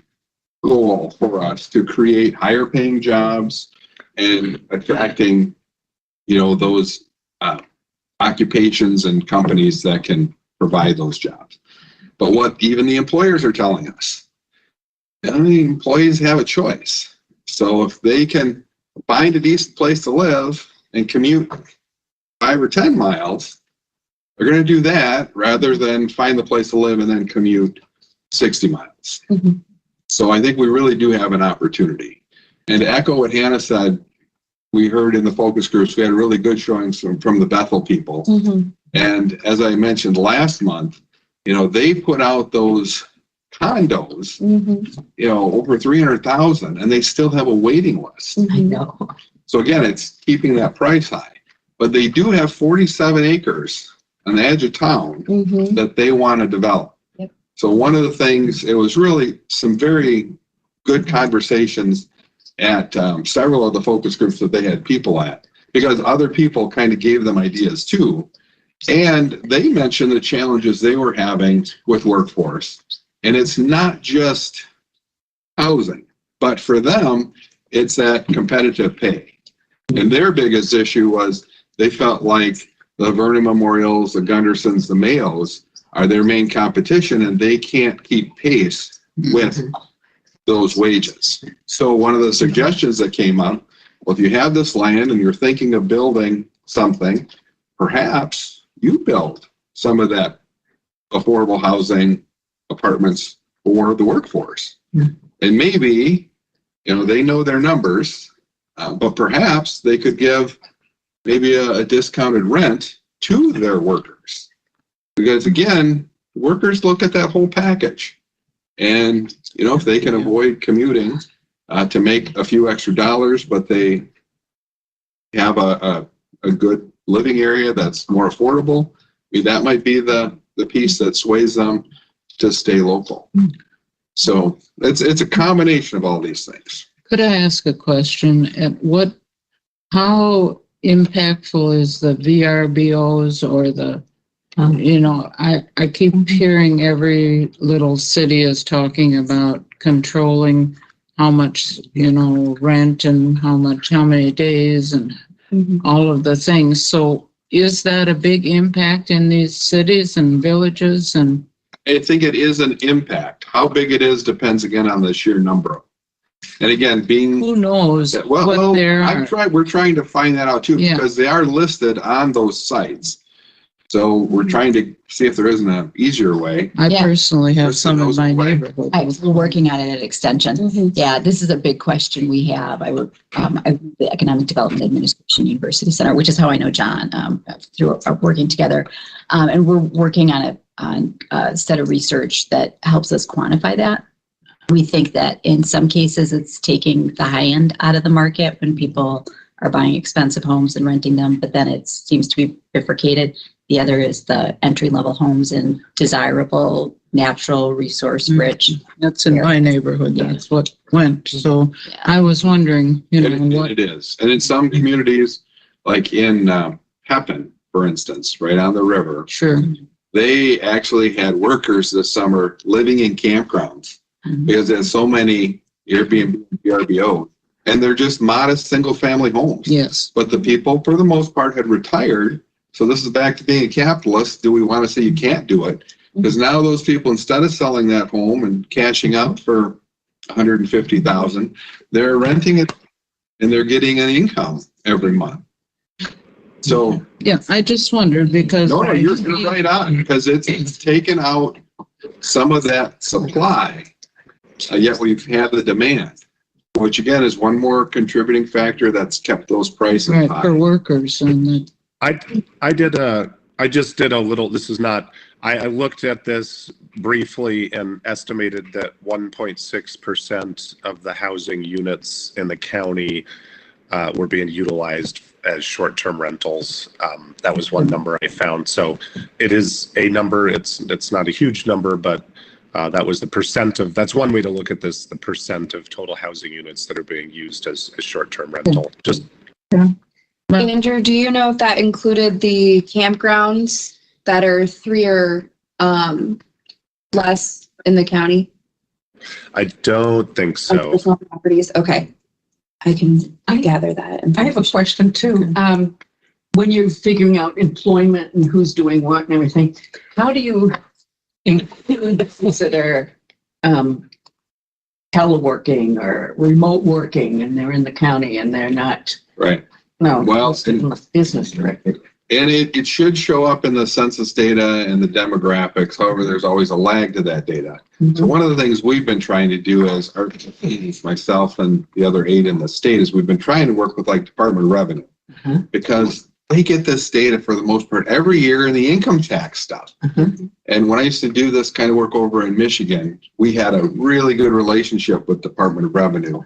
goal for us to create higher paying jobs and attracting, those occupations and companies that can provide those jobs. But what even the employers are telling us, the employees have a choice. So if they can find a decent place to live and commute 5 or 10 miles, they're going to do that rather than find the place to live and then commute 60 miles. Mm-hmm. So I think we really do have an opportunity. And to echo what Hannah said, we heard in the focus groups, we had really good showings from the Bethel people. Mm-hmm. And as I mentioned last month, they put out those condos, over 300,000, and they still have a waiting list. I know. So again, it's keeping that price high. But they do have 47 acres on the edge of town that they want to develop. Yep. So one of the things, it was really some very good conversations at several of the focus groups that they had people at, because other people kind of gave them ideas too. And they mentioned the challenges they were having with workforce. And it's not just housing, but for them, it's that competitive pay. And their biggest issue was they felt like the Vernon Memorials, the Gundersons, the Mayos are their main competition, and they can't keep pace with those wages. So one of the suggestions that came up, well, if you have this land and you're thinking of building something, perhaps you build some of that affordable housing apartments for the workforce. And maybe, they know their numbers, but perhaps they could give maybe a discounted rent to their workers. Because again, workers look at that whole package. And, if they can avoid commuting to make a few extra dollars, but they have a good living area that's more affordable, that might be the piece that sways them to stay local. So it's a combination of all these things. Could I ask a question? How impactful is the VRBOs or I keep hearing every little city is talking about controlling how much, rent and how many days and all of the things. So is that a big impact in these cities and villages? And I think it is an impact. How big it is depends again on the sheer number. And again, who knows what they're. We're trying to find that out too, because they are listed on those sites. So we're trying to see if there isn't an easier way. I personally have some in my neighborhood. We're working on it at Extension. Yeah, this is a big question we have. I work at the Economic Development Administration University Center, which is how I know John through our working together. And we're working on a set of research that helps us quantify that. We think that in some cases it's taking the high end out of the market when people are buying expensive homes and renting them, but then it seems to be bifurcated. The other is the entry-level homes in desirable, natural, resource-rich. That's in my neighborhood. That's what went. So I was wondering, what it is. And in some communities, like in Pepin, for instance, right on the river, sure, they actually had workers this summer living in campgrounds because there's so many Airbnb, VRBO, and they're just modest single-family homes. Yes. But the people, for the most part, had retired. So this is back to being a capitalist. Do we want to say you can't do it? Because now those people, instead of selling that home and cashing out for $150,000, they're renting it and they're getting an income every month. So yeah, I just wondered because no, you're right on, because it's taken out some of that supply, yet we've had the demand, which again is one more contributing factor that's kept those prices high for workers. And I just did a little, this is not, I looked at this briefly and estimated that 1.6% of the housing units in the county were being utilized as short-term rentals. That was one number I found. So it is a number, it's not a huge number, but that was the percent of, that's one way to look at this, the percent of total housing units that are being used as short-term rental. Just Andrew, do you know if that included the campgrounds that are 3 or less in the county? I don't think so. Personal properties, okay. I can gather that. I have a question too. When you're figuring out employment and who's doing what and everything, how do you include the things that are teleworking or remote working and they're in the county and they're not? Right. No, well, business directed. And it should show up in the census data and the demographics. However, there's always a lag to that data. So one of the things we've been trying to do as myself and the other 8 in the state is we've been trying to work with like Department of Revenue because they get this data for the most part every year in the income tax stuff. And when I used to do this kind of work over in Michigan, we had a really good relationship with Department of Revenue.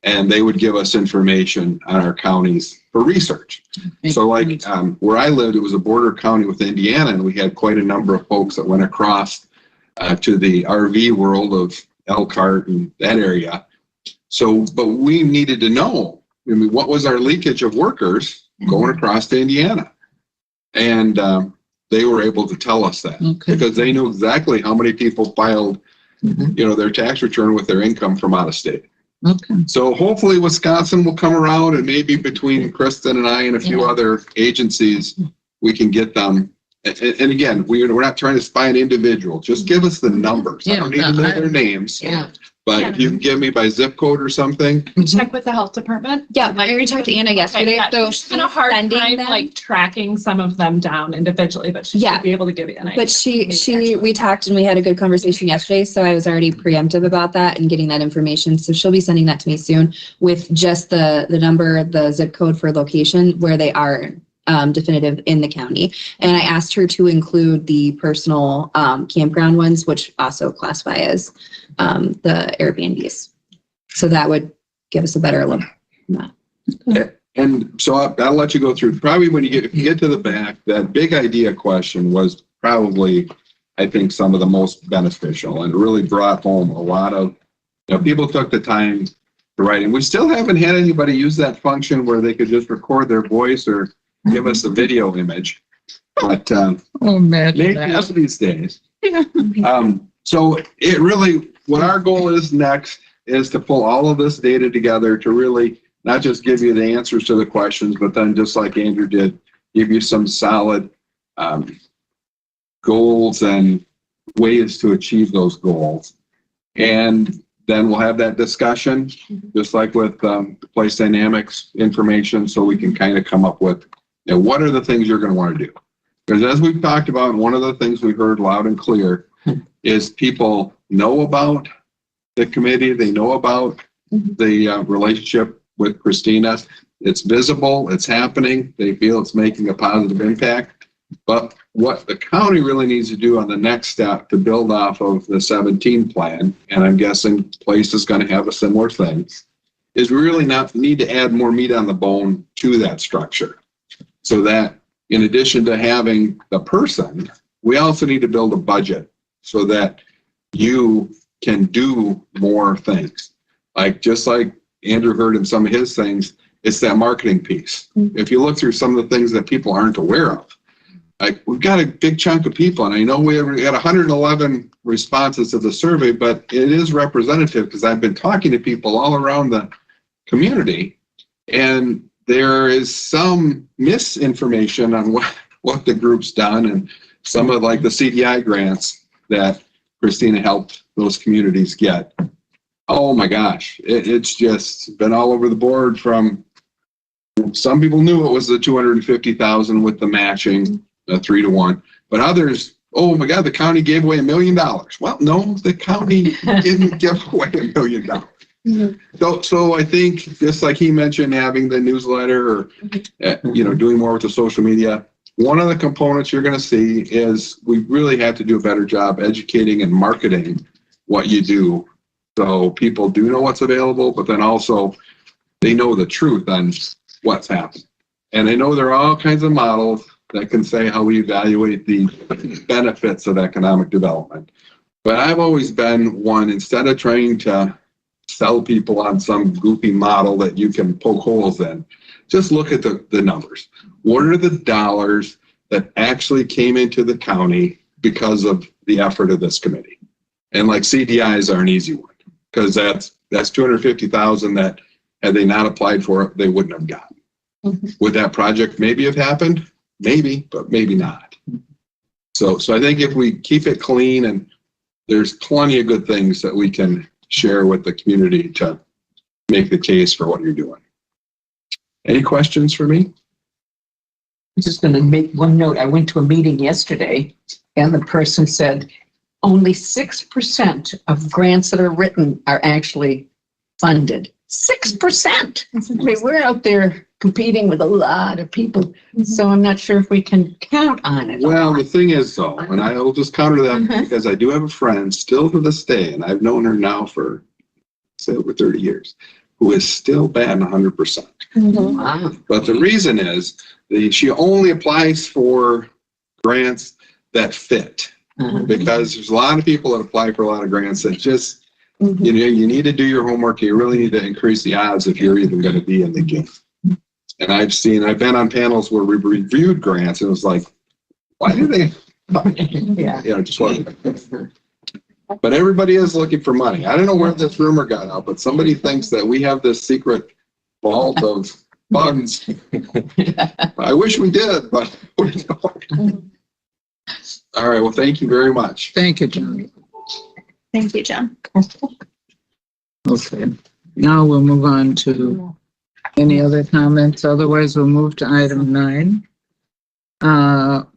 And they would give us information on our counties for research. So like where I lived, it was a border county with Indiana, and we had quite a number of folks that went across to the RV world of Elkhart and that area. So, but we needed to know, what was our leakage of workers going across to Indiana? And they were able to tell us that because they knew exactly how many people filed, their tax return with their income from out of state. Okay. So hopefully Wisconsin will come around, and maybe between Kristen and I and a few other agencies, we can get them. And again, we're not trying to spy an individual. Just give us the numbers. I don't need to know their names. But if you can give me by zip code or something. Check with the health department. Yeah, I already talked to Anna yesterday. So she's been a hard time like tracking some of them down individually, but she should be able to give you an idea. But we talked and we had a good conversation yesterday, so I was already preemptive about that and getting that information. So she'll be sending that to me soon with just the number, the zip code for location where they are definitive in the county. And I asked her to include the personal campground ones, which also classify as the Airbnbs. So that would give us a better look. And so I'll let you go through, probably when if you get to the back, that big idea question was probably, I think, some of the most beneficial, and it really brought home a lot of, people took the time to write. And we still haven't had anybody use that function where they could just record their voice or give us a video image. But Oh, man. maybe that's these days. So it really, what our goal is next is to pull all of this data together to really not just give you the answers to the questions, but then just like Andrew did, give you some solid goals and ways to achieve those goals. And then we'll have that discussion, just like with place dynamics information, so we can kind of come up with, what are the things you're going to want to do? Because as we've talked about, one of the things we heard loud and clear is people know about the committee, they know about the relationship with Christina. It's visible, it's happening, they feel it's making a positive impact. But what the county really needs to do on the next step to build off of the 17 plan, and I'm guessing Place is going to have a similar thing, is we really need to add more meat on the bone to that structure. So that in addition to having the person, we also need to build a budget so that you can do more things. Just like Andrew heard in some of his things, it's that marketing piece. If you look through some of the things that people aren't aware of, we've got a big chunk of people, and I know we got 111 responses to the survey, but it is representative because I've been talking to people all around the community, and there is some misinformation on what the group's done, and some of the CDI grants that Christina helped those communities get. Oh my gosh, it's just been all over the board. From some people knew it was the 250,000 with the matching, 3-to-1, but others, oh my God, the county gave away $1 million. Well, no, the county didn't give away $1 million. So I think, just like he mentioned, having the newsletter or doing more with the social media, one of the components you're going to see is we really have to do a better job educating and marketing what you do, so people do know what's available, but then also they know the truth on what's happening. And I know there are all kinds of models that can say how we evaluate the benefits of economic development. But I've always been one, instead of trying to sell people on some goofy model that you can poke holes in, just look at the numbers. What are the dollars that actually came into the county because of the effort of this committee? And CDIs are an easy one, because that's 250,000 that, had they not applied for it, they wouldn't have gotten. Would that project maybe have happened? Maybe, but maybe not. So I think if we keep it clean, and there's plenty of good things that we can share with the community to make the case for what you're doing. Any questions for me? I'm just going to make one note. I went to a meeting yesterday, and the person said only 6% of grants that are written are actually funded. 6%. I mean, we're out there competing with a lot of people, so I'm not sure if we can count on it. Well, the thing is, though, and I will just counter that, because I do have a friend still to this day, and I've known her now for, say, over 30 years, who is still batting 100%. Wow. But the reason is she only applies for grants that fit, because there's a lot of people that apply for a lot of grants that just, you need to do your homework. You really need to increase the odds if you're even going to be in the game. And I've been on panels where we've reviewed grants, and it was like, why do they? Just wasn't. But everybody is looking for money. I don't know where this rumor got out, but somebody thinks that we have this secret vault of funds. I wish we did, but we don't. All right. Well, thank you very much. Thank you, John. Thank you, John. Okay. Now we'll move on to any other comments. Otherwise, we'll move to item 9.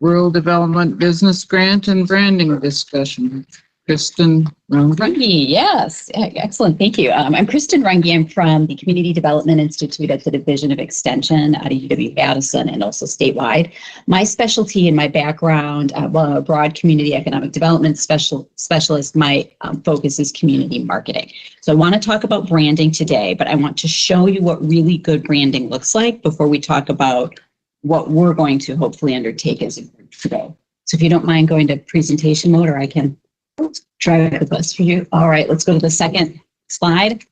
Rural Development Business Grant and Branding Discussion. Kristen Runge. Runge, yes, excellent, thank you. I'm Kristen Runge. I'm from the Community Development Institute at the Division of Extension out of UW-Madison and also statewide. My specialty and my background, well, a broad community economic development specialist, my focus is community marketing. So I want to talk about branding today, but I want to show you what really good branding looks like before we talk about what we're going to hopefully undertake as a group today. So if you don't mind going to presentation mode, or I can try the best for you. All right, let's go to the second slide.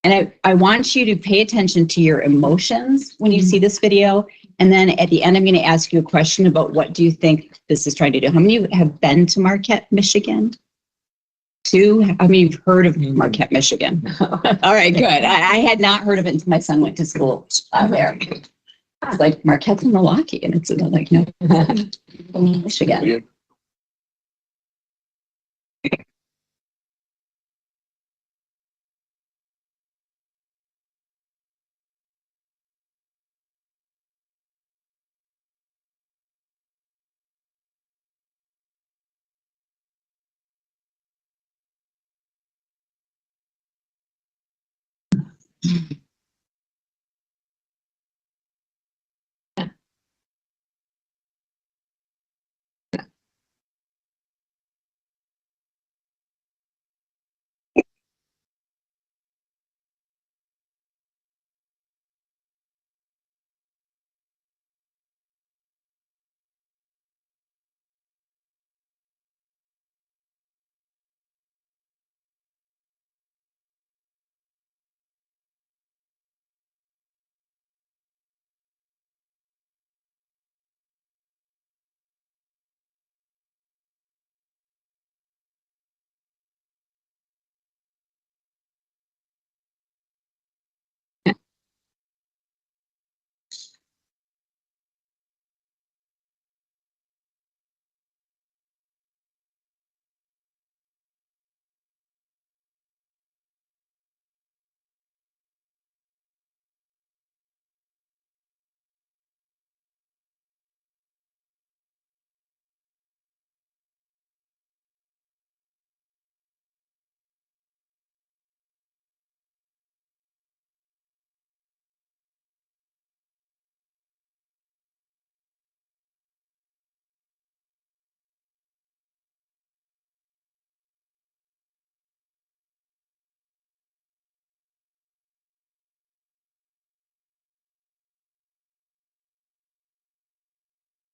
And I want you to pay attention to your emotions when you see this video. And then at the end, I'm going to ask you a question about what do you think this is trying to do. How many of you have been to Marquette, Michigan? 2? How many of you have heard of Marquette, Michigan? All right, good. I had not heard of it until my son went to school there. I was like, Marquette's in Milwaukee. And it's like, no, Michigan.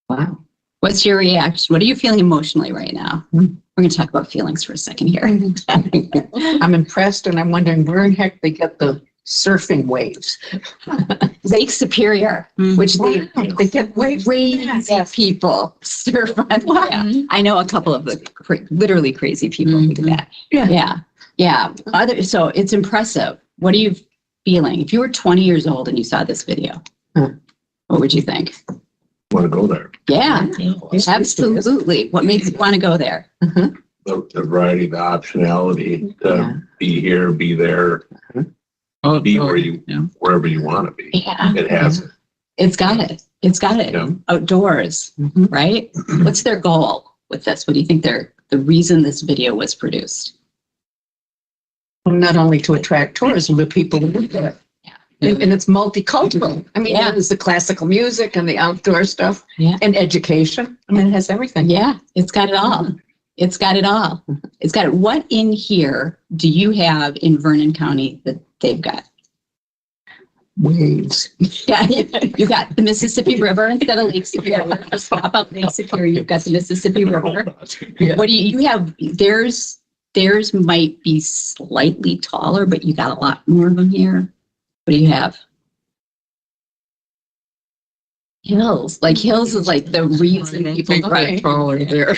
Wow. What's your reaction? What are you feeling emotionally right now? We're going to talk about feelings for a second here. I'm impressed and I'm wondering where in heck they get the surfing waves. Lake Superior, which They get waves. crazy people surf on. Yeah. I know a couple of the literally crazy people who do that. Yeah. So it's impressive. What are you feeling? If you were 20 years old and you saw this video, what would you think? Want to go there. Yeah, absolutely. What makes you want to go there? The variety, the optionality to be here, be there, be wherever you want to be. Yeah. It has it. It's got it. It's got it. Yeah. Outdoors, right? What's their goal with this? What do you think the reason this video was produced? Well, not only to attract tourism, but people who live there. And it's multicultural. I mean, there's the classical music and the outdoor stuff and education. I mean, it has everything. Yeah, it's got it all. It's got it all. It's got it. What in here do you have in Vernon County that they've got? Waves. Yeah, you got the Mississippi River instead of Lake Superior. Just pop up Lake Superior. You've got the Mississippi River. What do you have? Theirs might be slightly taller, but you got a lot more of them here. What do you have? Hills. Like hills is like the reason people go. Taller there.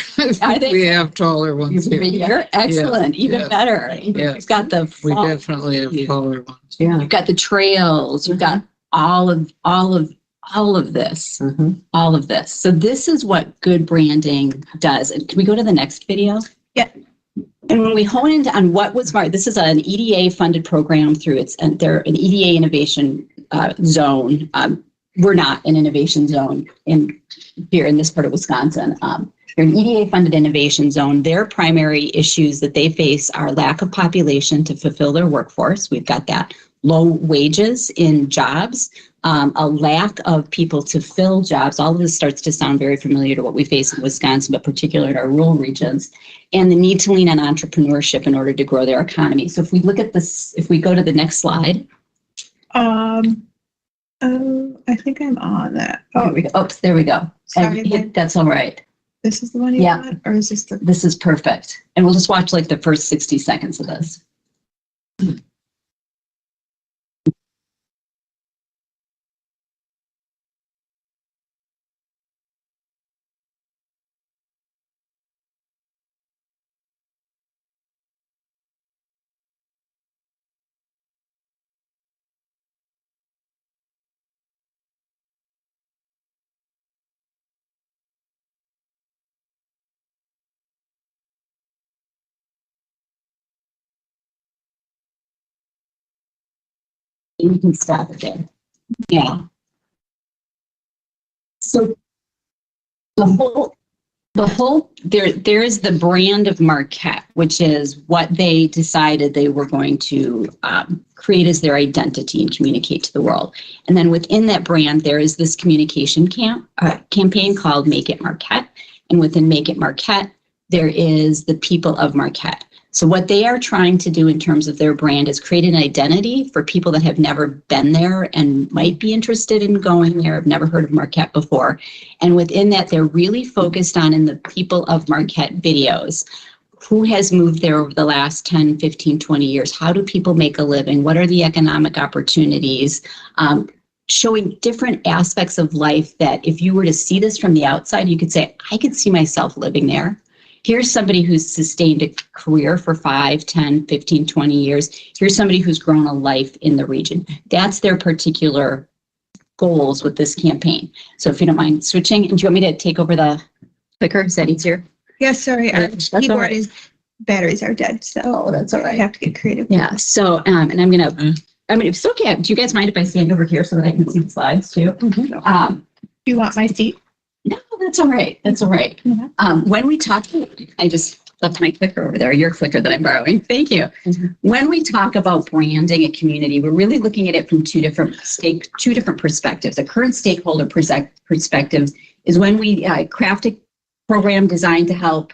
We have taller ones here. You're excellent. Even better. You've got the. We definitely have taller ones. Yeah. You've got the trails. You've got all of this. All of this. So this is what good branding does. And can we go to the next video? Yeah. And when we hone into on what was smart, this is an EDA funded program through they're an EDA innovation zone. we're not an innovation zone here in this part of Wisconsin. They're an EDA-funded innovation zone. Their primary issues that they face are lack of population to fulfill their workforce. We've got that. Low wages in jobs, a lack of people to fill jobs. All of this starts to sound very familiar to what we face in Wisconsin, but particularly in our rural regions, and the need to lean on entrepreneurship in order to grow their economy. So if we look at this, if we go to the next slide. Oh, I think I'm on that. There we go. Oops, there we go. Sorry, That's all right. this is the one you Yeah. want, or is this the? This is perfect. And we'll just watch like the first 60 seconds of this. You can stop it there. Yeah. So the whole there is the brand of Marquette, which is what they decided they were going to create as their identity and communicate to the world. And then within that brand, there is this communication campaign called Make It Marquette. And within Make It Marquette, there is the people of Marquette. So what they are trying to do in terms of their brand is create an identity for people that have never been there and might be interested in going there, have never heard of Marquette before. And within that, they're really focused on in the people of Marquette videos. Who has moved there over the last 10, 15, 20 years? How do people make a living? What are the economic opportunities? Showing different aspects of life that if you were to see this from the outside, you could say, I could see myself living there. Here's somebody who's sustained a career for 5, 10, 15, 20 years. Here's somebody who's grown a life in the region. That's their particular goals with this campaign. So if you don't mind switching, and do you want me to take over the clicker? Is that easier? Yes, sorry, our That's all keyboard right. is, batteries are dead, so. Oh, that's all I right. have to get creative. Yeah, so, and I'm gonna, I mean, if it's okay, do you guys mind if I stand over here so that I can see the slides too? Do you want my seat? No, that's all right. That's all right. When we talk, I just left my clicker over there, your clicker that I'm borrowing. Thank you. When we talk about branding a community, we're really looking at it from two different perspectives. The current stakeholder perspective is when we craft a program designed to help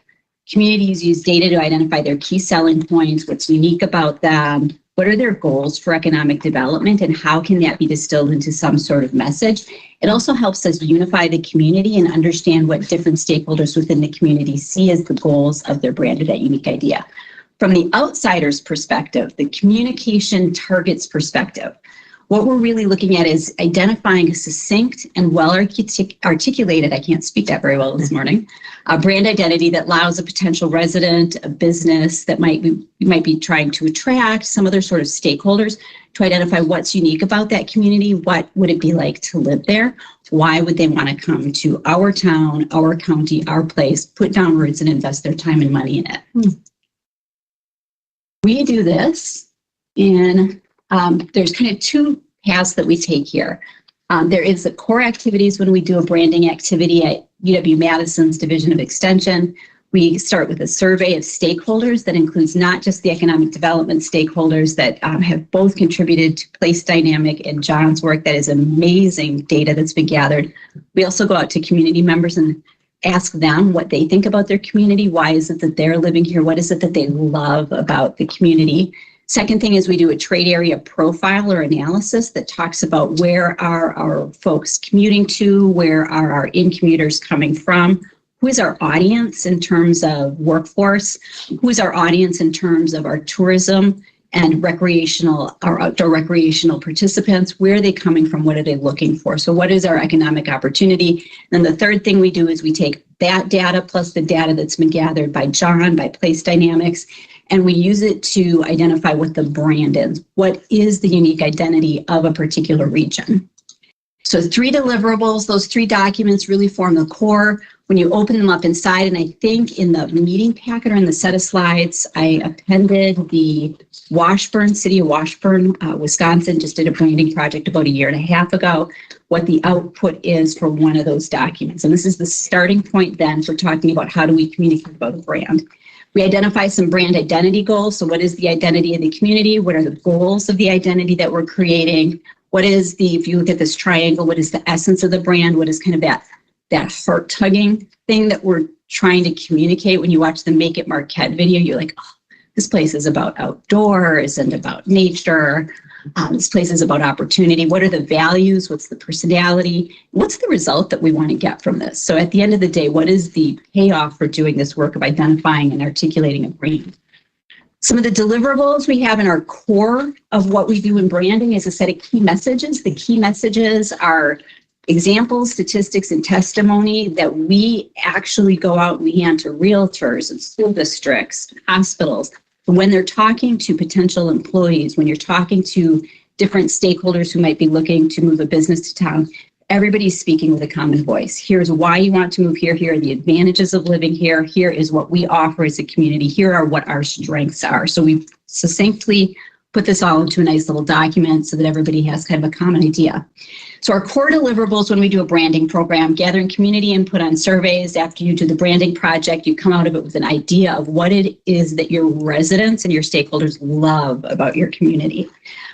communities use data to identify their key selling points, what's unique about them, what are their goals for economic development, and how can that be distilled into some sort of message. It also helps us unify the community and understand what different stakeholders within the community see as the goals of their brand or that unique idea. From the outsider's perspective, the communication target's perspective, what we're really looking at is identifying a succinct and well-articulated, I can't speak that very well this morning, a brand identity that allows a potential resident, a business that might be trying to attract some other sort of stakeholders to identify what's unique about that community. What would it be like to live there? Why would they want to come to our town, our county, our place, put down roots and invest their time and money in it? We do this in there's kind of two paths that we take here. There is the core activities when we do a branding activity at UW-Madison's Division of Extension. We start with a survey of stakeholders that includes not just the economic development stakeholders that have both contributed to Place Dynamic and John's work. That is amazing data that's been gathered. We also go out to community members and ask them what they think about their community. Why is it that they're living here? What is it that they love about the community? Second thing is we do a trade area profile or analysis that talks about where are our folks commuting to, where are our in-commuters coming from, who is our audience in terms of workforce, who is our audience in terms of our tourism and recreational, our outdoor recreational participants, where are they coming from, what are they looking for? So what is our economic opportunity? And the third thing we do is we take that data plus the data that's been gathered by John, by Place Dynamics, and we use it to identify what the brand is. What is the unique identity of a particular region? So 3 deliverables, those 3 documents really form the core. when you open them up inside, and I think in the meeting packet or in the set of slides, I appended the Washburn, City of Washburn, Wisconsin, just did a branding project about 1.5 years ago, what the output is for one of those documents. And this is the starting point then for talking about how do we communicate about a brand. We identify some brand identity goals. So what is the identity of the community? What are the goals of the identity that we're creating? What is the, if you look at this triangle, what is the essence of the brand? What is kind of that heart tugging thing that we're trying to communicate? When you watch the Make It Marquette video, you're like, oh, this place is about outdoors and about nature. This place is about opportunity. What are the values? What's the personality? What's the result that we want to get from this? So at the end of the day, what is the payoff for doing this work of identifying and articulating a brand? Some of the deliverables we have in our core of what we do in branding is a set of key messages. The key messages are examples, statistics, and testimony that we actually go out and we hand to realtors and school districts, hospitals, when they're talking to potential employees, when you're talking to different stakeholders who might be looking to move a business to town. Everybody's speaking with a common voice. Here's why you want to move here. Here are the advantages of living here. Here is what we offer as a community. Here are what our strengths are. So we've succinctly put this all into a nice little document so that everybody has kind of a common idea. So our core deliverables when we do a branding program, gathering community input on surveys. After you do the branding project, you come out of it with an idea of what it is that your residents and your stakeholders love about your community.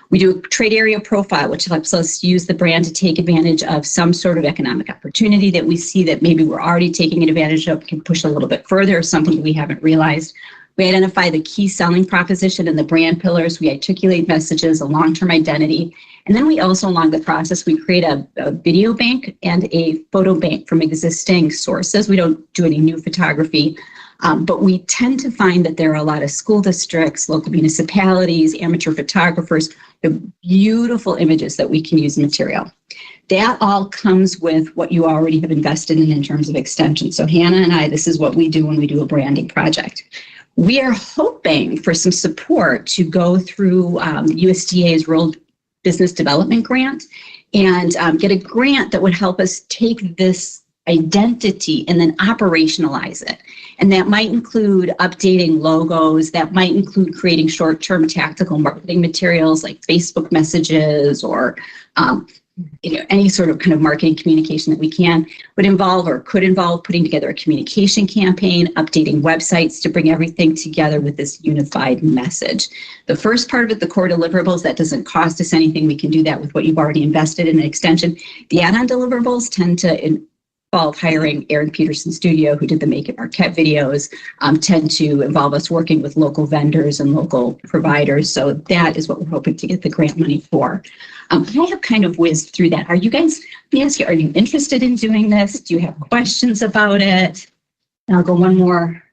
We do a trade area profile, which helps us use the brand to take advantage of some sort of economic opportunity that we see that maybe we're already taking advantage of, can push a little bit further, or something we haven't realized. We identify the key selling proposition and the brand pillars. We articulate messages, a long-term identity. And then we also, along the process, we create a video bank and a photo bank from existing sources. We don't do any new photography, but we tend to find that there are a lot of school districts, local municipalities, amateur photographers, the beautiful images that we can use in material. That all comes with what you already have invested in terms of extension. So Hannah and I, this is what we do when we do a branding project. We are hoping for some support to go through USDA's Rural Business Development Grant and get a grant that would help us take this identity and then operationalize it. And that might include updating logos, that might include creating short-term tactical marketing materials like Facebook messages or any sort of kind of marketing communication that we can, would involve or could involve putting together a communication campaign, updating websites to bring everything together with this unified message. The first part of it, the core deliverables, that doesn't cost us anything. We can do that with what you've already invested in an extension. The add-on deliverables tend to involve hiring Aaron Peterson Studio, who did the Make It Marquette videos, tend to involve us working with local vendors and local providers. So that is what we're hoping to get the grant money for. I have kind of whizzed through that. Are you guys, let me ask you, are you interested in doing this? Do you have questions about it? And I'll go one more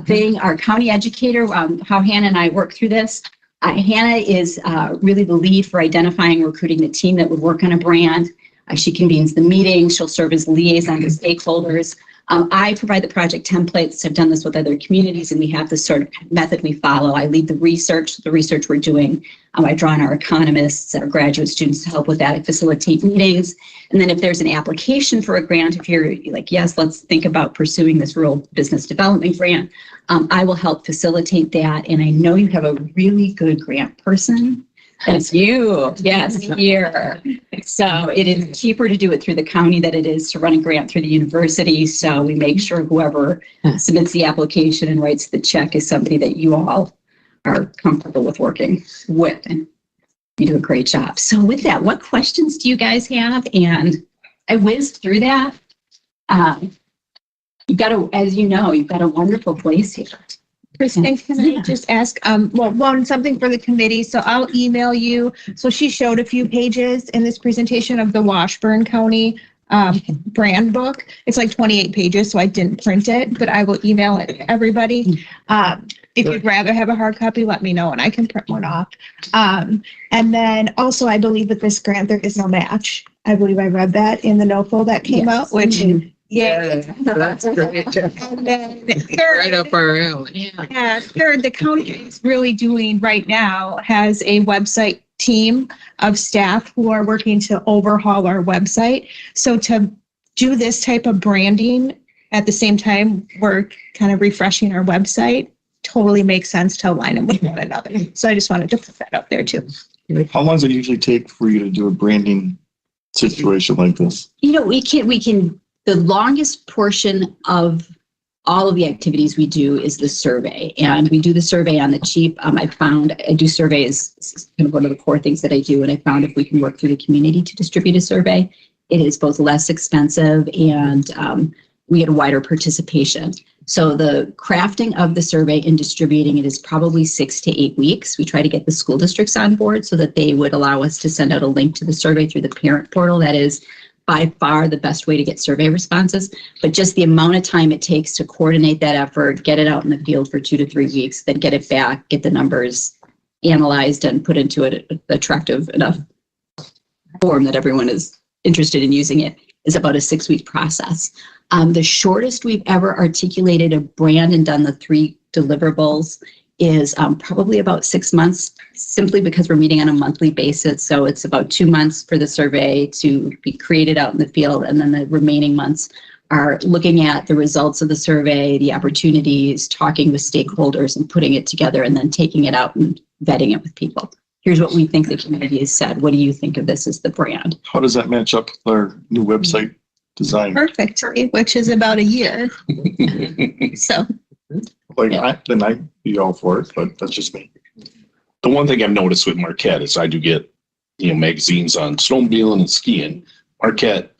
thing. Our county educator, how Hannah and I work through this. Hannah is really the lead for identifying and recruiting the team that would work on a brand. She convenes the meeting. She'll serve as liaison to stakeholders. I provide the project templates. I've done this with other communities, and we have this sort of method we follow. I lead the research we're doing. I draw on our economists, our graduate students to help with that. I facilitate meetings. And then if there's an application for a grant, if you're like, yes, let's think about pursuing this rural business development grant, I will help facilitate that. And I know you have a really good grant person. That's you. Yes, here. So it is cheaper to do it through the county than it is to run a grant through the university. So we make sure whoever submits the application and writes the check is somebody that you all are comfortable with working with. And you do a great job. So with that, what questions do you guys have? And I whizzed through that. You've got as you know, you've got a wonderful place here. Kristen, can I just ask, something for the committee? So I'll email you. So she showed a few pages in this presentation of the Washburn County brand book. It's like 28 pages, so I didn't print it, but I will email it to everybody. If you'd rather have a hard copy, let me know and I can print one off. And then also, I believe with this grant, there is no match. I believe I read that in the NOFO that came out, which yeah, that's great. And then third, Right up our alley. yeah, third, the county is really doing right now has a website team of staff who are working to overhaul our website. So to do this type of branding at the same time, we're kind of refreshing our website. Totally makes sense to align them with one another. So I just wanted to put that up there too. How long does it usually take for you to do a branding situation like this? You know, we can, the longest portion of all of the activities we do is the survey, and we do the survey on the cheap. I do surveys, kind of one of the core things that I do. And I found if we can work through the community to distribute a survey, it is both less expensive and we get a wider participation. So the crafting of the survey and distributing it is probably 6 to 8 weeks. We try to get the school districts on board so that they would allow us to send out a link to the survey through the parent portal. That is by far the best way to get survey responses, but just the amount of time it takes to coordinate that effort, get it out in the field for 2 to 3 weeks, then get it back, get the numbers analyzed and put into an attractive enough form that everyone is interested in using it, is about a 6-week process. The shortest we've ever articulated a brand and done the 3 deliverables is probably about 6 months, simply because we're meeting on a monthly basis. So it's about 2 months for the survey to be created out in the field. And then the remaining months are looking at the results of the survey, the opportunities, talking with stakeholders and putting it together and then taking it out and vetting it with people. Here's what we think the community has said. What do you think of this as the brand? How does that match up with our new website design? Perfectly, which is about a year. So. Then I'd be all for it, but that's just me. The one thing I've noticed with Marquette is I do get, magazines on snowmobiling and skiing. Marquette,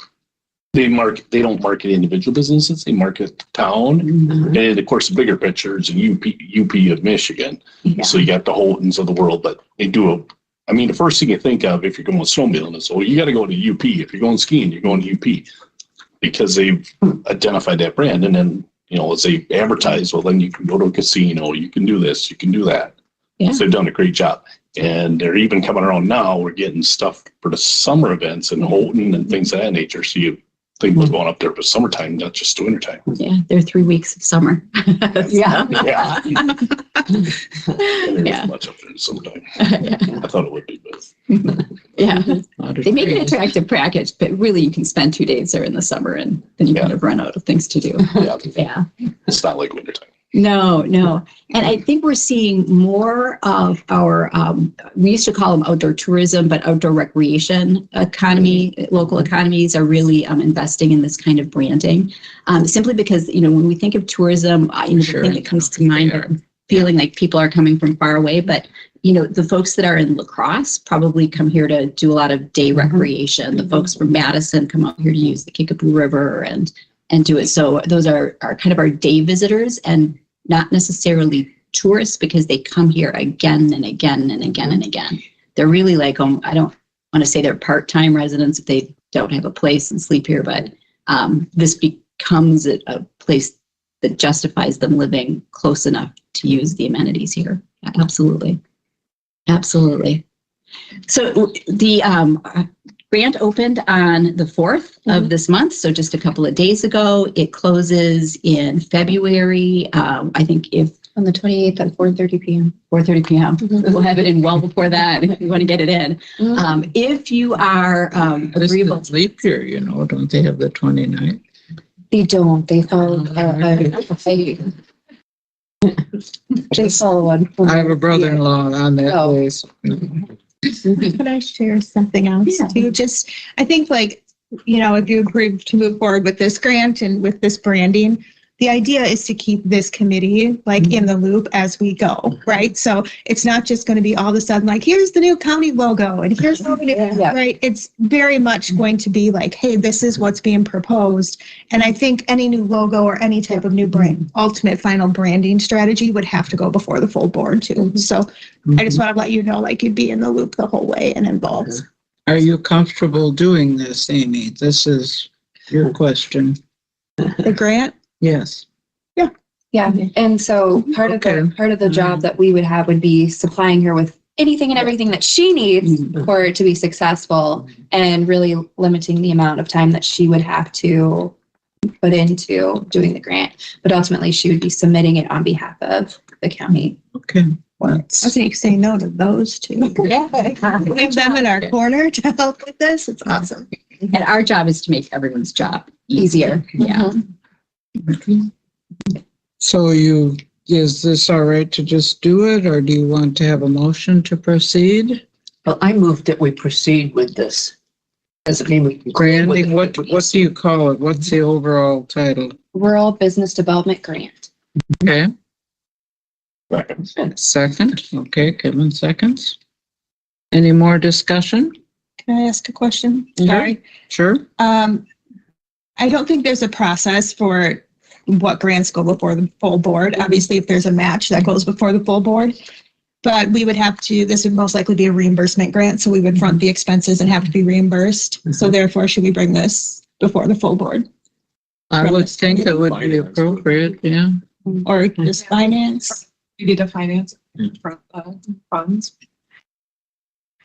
they don't market individual businesses, they market the town. Mm-hmm. And of course, the bigger picture is UP of Michigan. Yeah. So you got the Holtons of the world, but they do the first thing you think of if you're going snowmobiling is, you got to go to UP. If you're going skiing, you're going to UP, because they've identified that brand. And then, as they advertise, well, then you can go to a casino, you can do this, you can do that. Yeah. So they've done a great job. And they're even coming around now. We're getting stuff for the summer events in Houghton and things of that nature. So you think we're going up there for summertime, not just wintertime. Yeah, they're 3 weeks of summer. Yeah. Yeah. There's Yeah. much up there in summertime. Yeah. I thought it would be, but Yeah. They make an attractive package, but really you can spend 2 days there in the summer and then you kind of run out of things to do. Yeah. It's not like wintertime. No. And I think we're seeing more of our, we used to call them outdoor tourism, but outdoor recreation economy, local economies are really investing in this kind of branding. Simply because, when we think of tourism, the thing that comes to mind are feeling like people are coming from far away, but the folks that are in La Crosse probably come here to do a lot of day recreation. The folks from Madison come out here to use the Kickapoo River and do it. So those are kind of our day visitors and not necessarily tourists, because they come here again and again and again and again. They're really like, I don't want to say they're part-time residents if they don't have a place and sleep here, but this becomes a place that justifies them living close enough to use the amenities here. Absolutely. So the grant opened on the 4th of this month, so just a couple of days ago. It closes in February. I think On the 28th at 4:30 p.m. 4:30 p.m. We'll have it in well before that if you want to get it in. If you are agreeable. It's leap year, don't they have the 29th? They don't. They follow. They follow one. I have a brother-in-law on that Oh. place. Could I share something else too? Just, I think if you agree to move forward with this grant and with this branding, the idea is to keep this committee in the loop as we go, right? So it's not just going to be all of a sudden here's the new county logo and here's the new, right? It's very much going to be hey, this is what's being proposed. And I think any new logo or any type of new ultimate final branding strategy would have to go before the full board too. So I just want to let you know, you'd be in the loop the whole way and involved. Are you comfortable doing this, Amy? This is your question. The grant? Yes. Yeah. And so part of the job that we would have would be supplying her with anything and everything that she needs for it to be successful, and really limiting the amount of time that she would have to put into doing the grant. But ultimately she would be submitting it on behalf of the county. Okay. I think you say no to those two. Yeah. We have them in our corner to help with this. It's awesome. And our job is to make everyone's job Easier. Yeah. So is this all right to just do it, or do you want to have a motion to proceed? Well, I moved that we proceed with this. As a name. Brandy, what do you call it? What's the overall title? Rural Business Development Grant. Okay. Second, okay, Kevin seconds. Any more discussion? Can I ask a question? Sure. Sorry. Sure. I don't think there's a process for what grants go before the full board. Obviously, if there's a match, that goes before the full board. But we would have to, this would most likely be a reimbursement grant, so we would front the expenses and have to be reimbursed. So therefore, should we bring this before the full board? I would think it would be appropriate, yeah. Or just finance? You need to finance from funds.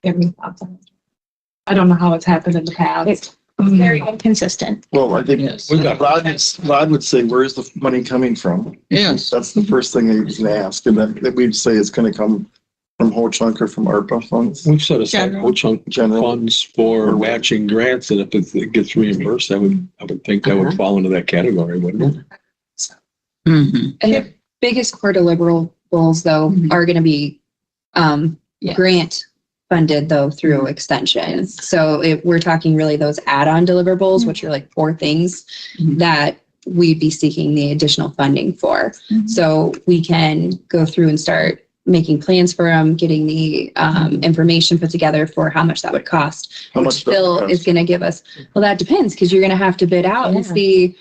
You have any thoughts on it? I don't know how it's happened in the past. It's very inconsistent. Well, I think Yes. Rod would say, where's the money coming from? Yes. That's the first thing they can ask, and then we'd say it's gonna come from whole chunk or from ARPA funds. We've set aside General. whole chunk General. funds for matching grants, and if it gets reimbursed, I would think that would fall into that category, wouldn't it? Mhm. And the biggest core deliverables though are going to be Yeah. grant funded though through extension. So we're talking really those add-on deliverables, which are like 4 things that we'd be seeking the additional funding for. So we can go through and start making plans for them, getting the information put together for how much that would cost. How Which much does it Phil cost? is going to give us. Well, that depends because you're going to have to bid out and Yeah. see,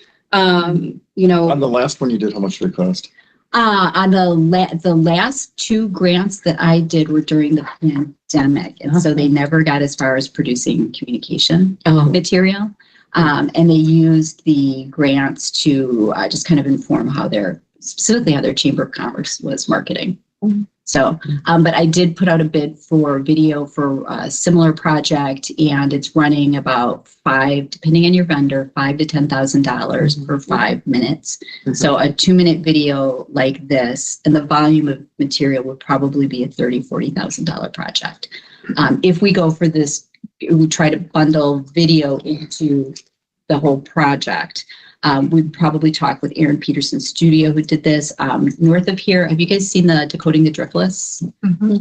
you know, On the last one you did, how much did it cost? On the last 2 grants that I did were during the pandemic, and so they never got as far as producing communication material. And they used the grants to just kind of inform specifically how their Chamber of Commerce was marketing. So, but I did put out a bid for video for a similar project, and it's running about depending on your vendor, $5,000 to $10,000 per 5 minutes. So a 2-minute video like this, and the volume of material would probably be a $30,000, $40,000 project. If we go for this, we try to bundle video into the whole project. We'd probably talk with Aaron Peterson's studio who did this north of here. Have you guys seen the Decoding the Driftless?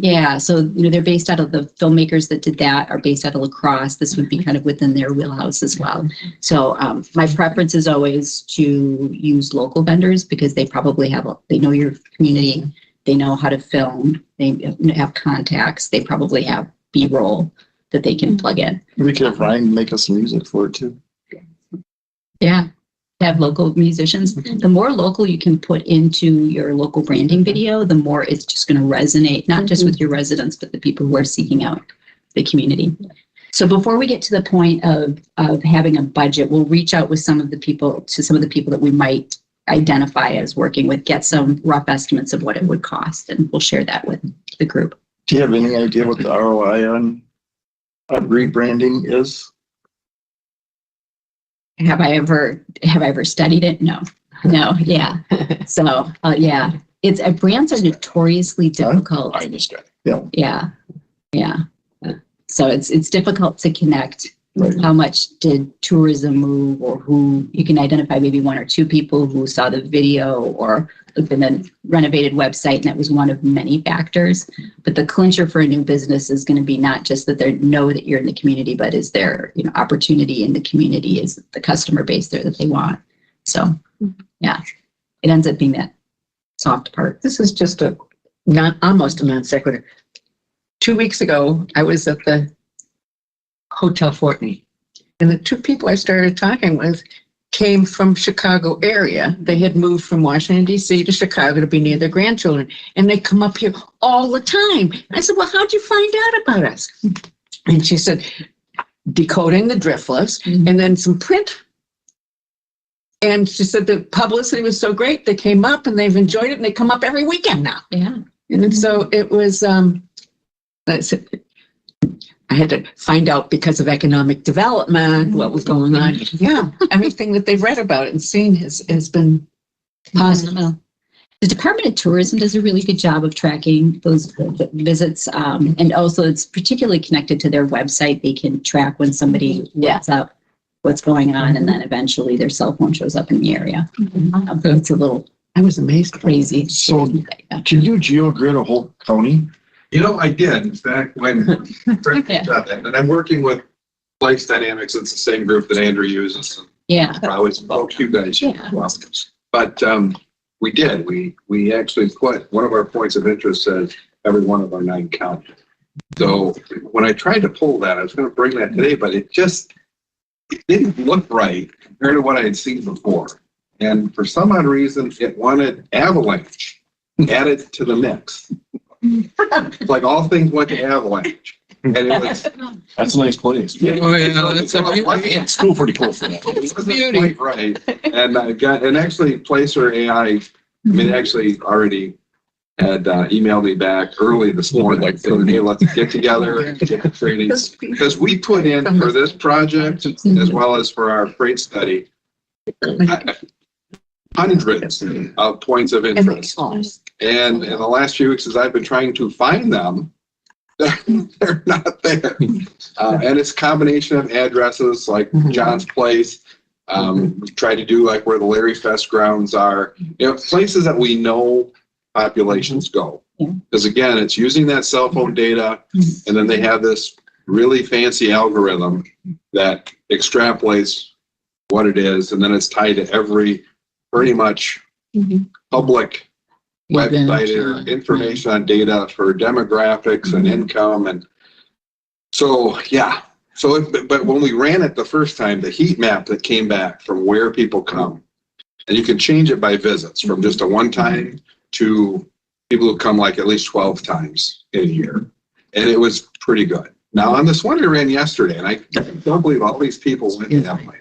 Yeah, so they're based out of the filmmakers that did that are based out of La Crosse. This would be kind of within their wheelhouse as well. So my preference is always to use local vendors because they probably they know your community, they know how to film, they have contacts, they probably have B-roll that they can plug in. We could have Ryan make us music for it too. Yeah. Have local musicians. The more local you can put into your local branding video, the more it's just going to resonate, not just with your residents, but the people who are seeking out the community. So before we get to the point of having a budget, we'll reach out with some of the people that we might identify as working with, get some rough estimates of what it would cost, and we'll share that with the group. Do you have any idea what the ROI on rebranding is? Have I ever studied it? No. Yeah. So, yeah, brands are notoriously difficult. I understand. Yeah. So it's difficult to connect. Right. How much did tourism move, or who you can identify maybe 1 or 2 people who saw the video or looked at a renovated website, and that was one of many factors. But the clincher for a new business is going to be not just that they know that you're in the community, but is there opportunity in the community, is the customer base there that they want. So yeah, it ends up being that soft part. This is just almost a non sequitur. 2 weeks ago, I was at the Hotel Fortney, and the 2 people I started talking with came from Chicago area. They had moved from Washington, D.C. to Chicago to be near their grandchildren, and they come up here all the time. I said, well, how'd you find out about us? And she said, Decoding the Driftless, and then some print. And she said the publicity was so great, they came up and they've enjoyed it, and they come up every weekend now. Yeah. And so it was, I had to find out because of economic development, what was going on. Yeah, everything that they've read about and seen has been positive. The Department of Tourism does a really good job of tracking those visits. And also it's particularly connected to their website. They can track when somebody looks up what's going on, and then eventually their cell phone shows up in the area. It's a little I was amazed. crazy. So can you GeoGrid a whole county? You know, I did back when Chris did that, and I'm working with Place Dynamics. It's the same group that Andrew uses. Yeah. Probably some folks you guys use as well. But we did. We actually put one of our points of interest says every one of our 9 counties. So when I tried to pull that, I was going to bring that today, but it didn't look right compared to what I had seen before. And for some odd reason, it wanted Avalanche added to the mix. It's like all things went to Avalanche. And it was, That's a nice place. Oh, yeah, that's a beauty. It's still pretty close to that. it wasn't quite right. And actually Placer AI, I mean, actually already had emailed me back early this morning, like saying, hey, let's get together and get the trainings. Because we put in for this project, as well as for our freight study, hundreds of points of interest. And in the last few weeks, as I've been trying to find them, they're not there. And it's a combination of addresses like John's Place. We try to do like where the Larry Fest grounds are, places that we know populations go. Because again, it's using that cell phone data, and then they have this really fancy algorithm that extrapolates what it is, and then it's tied to every pretty much public website or information on data for demographics and income. And so, yeah. So, but when we ran it the first time, the heat map that came back from where people come, and you can change it by visits from just a one time to people who come like at least 12 times in a year. And it was pretty good. Now on this one I ran yesterday, and I don't believe all these people went to that land.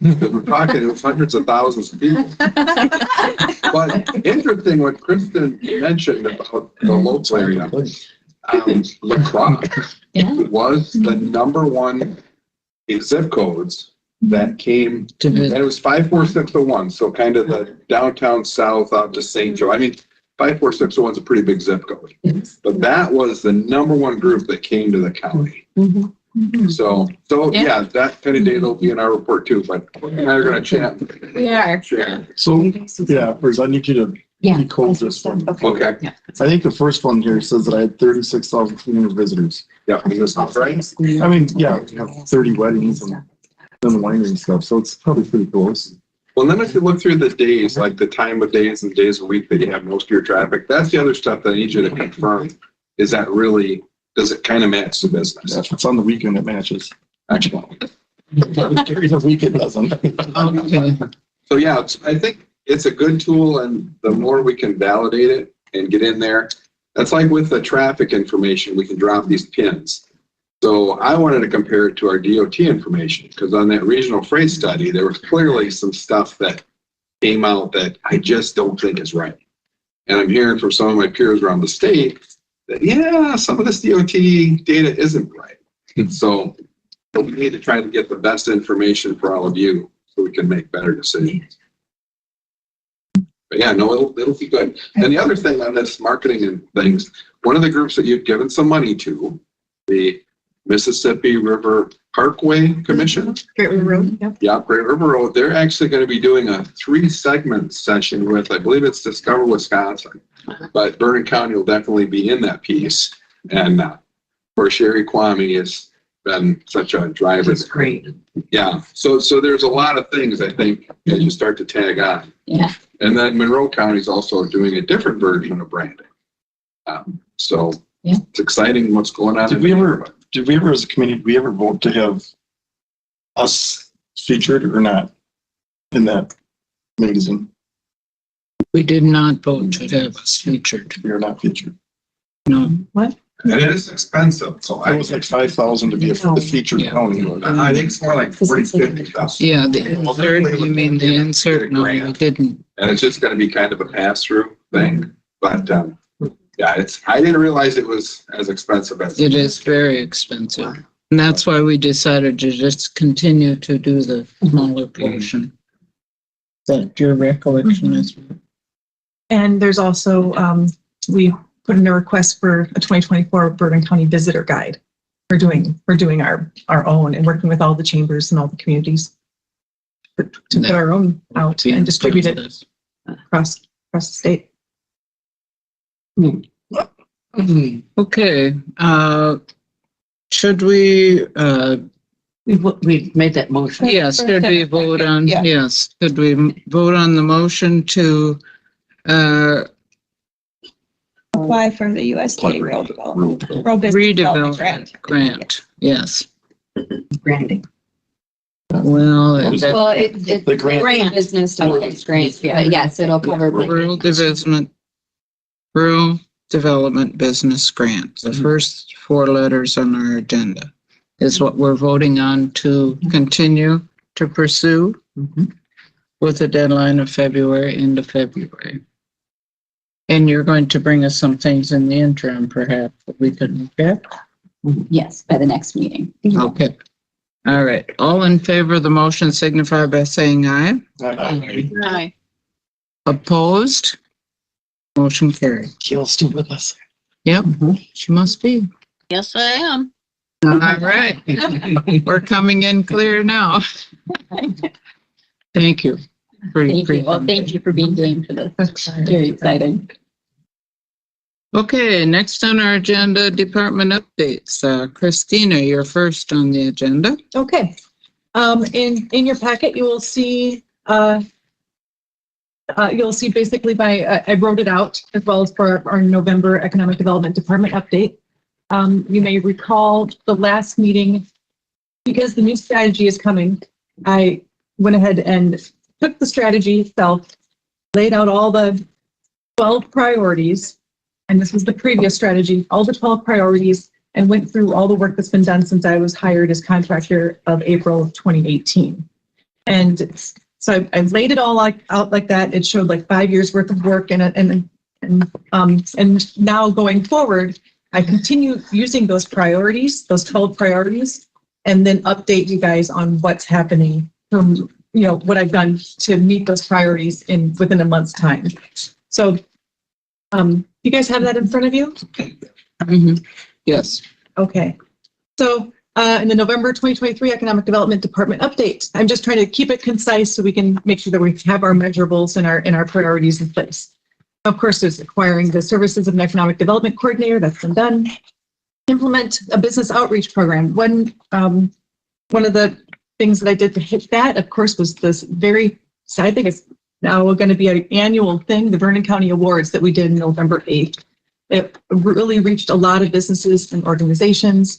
We're talking, it was hundreds of thousands of people. But interesting what Kristen mentioned about the local area. La Crosse was the number one zip codes that came, and it was 54601. So kind of the downtown south out to St. Joe. I mean, 54601 is a pretty big zip code, but that was the number one group that came to the county. So yeah, that kind of data will be in our report too, but we're going to chat. We are. So, yeah, first I need you to decode this one. Okay. I think the first one here says that I had 36,300 visitors. Yeah, this sounds right. I mean, yeah, we have 30 weddings and then the winery and stuff, so it's probably pretty close. Well, then if you look through the days, like the time of days and days of week that you have most of your traffic, that's the other stuff that I need you to confirm. Is that really, does it kind of match the business? If it's on the weekend, it matches. Actually, the weekend doesn't. So yeah, I think it's a good tool, and the more we can validate it and get in there, that's like with the traffic information, we can drop these pins. So I wanted to compare it to our DOT information, because on that regional freight study, there was clearly some stuff that came out that I just don't think is right. And I'm hearing from some of my peers around the state that, yeah, some of this DOT data isn't right. So we need to try to get the best information for all of you so we can make better decisions. But yeah, no, it'll be good. And the other thing on this marketing and things, one of the groups that you've given some money to, the Mississippi River Parkway Commission. Great River Road. Yep. Yeah, Great River Road. They're actually going to be doing a 3-segment session with, I believe it's Discover Wisconsin, but Vernon County will definitely be in that piece. And for Sherry Kwame has been such a driver. It's great. Yeah. So there's a lot of things I think that you start to tag on. Yeah. And then Monroe County is also doing a different version of branding. So it's exciting what's going on. Did we ever as a committee, vote to have us featured or not in that magazine? We did not vote to have us featured. We are not featured. No. What? And it is expensive. So It was like 5,000 to be the featured county. I think it's more like 40,000-50,000. Yeah, the insert, you mean the insert? No, we didn't. And it's just going to be kind of a pass-through thing. But yeah, I didn't realize it was as expensive as It is very expensive. And that's why we decided to just continue to do the smaller portion. That your recollection is. And there's also, we put in a request for a 2024 Bourbon County Visitor Guide. we're doing our own and working with all the chambers and all the communities to put our own out and distribute it across the state. Okay, should we, We made that motion. yes, should we vote on, Yeah. yes, should we vote on the motion to, Apply for the USDA rural development, rural business development grant. redevelopment grant? Yes. Branding. Well, Well, it's The grant. business development grant, but yes, it'll cover. Rural Development Business Grant. The first four letters on our agenda is what we're voting on to continue to pursue with a deadline of February, end of February. And you're going to bring us some things in the interim, perhaps, that we could look at? Yes, by the next meeting. Okay. All right. All in favor of the motion signify by saying aye. Aye. Opposed? Motion carried. Kayla's still with us. Yep, she must be. Yes, I am. All right. We're coming in clear now. Thank you. Thank you. Well, thank you for being game for this. Very exciting. Okay, next on our agenda, department updates. Christina, you're first on the agenda. Okay. In your packet, you will see basically I wrote it out as well as for our November Economic Development Department update. You may recall the last meeting, because the new strategy is coming, I went ahead and took the strategy itself, laid out all the 12 priorities, and this was the previous strategy, all the 12 priorities, and went through all the work that's been done since I was hired as contractor of April of 2018. And so I laid it all out like that. It showed like 5 years worth of work and now going forward, I continue using those priorities, those 12 priorities, and then update you guys on what's happening from, what I've done to meet those priorities within a month's time. So, you guys have that in front of you? Yes. Okay. So, in the November 2023 Economic Development Department update, I'm just trying to keep it concise so we can make sure that we have our measurables and our priorities in place. Of course, there's acquiring the services of an economic development coordinator. That's been done. Implement a business outreach program. One of the things that I did to hit that, of course, was this very, I think it's now going to be an annual thing, the Vernon County Awards that we did November 8th. It really reached a lot of businesses and organizations.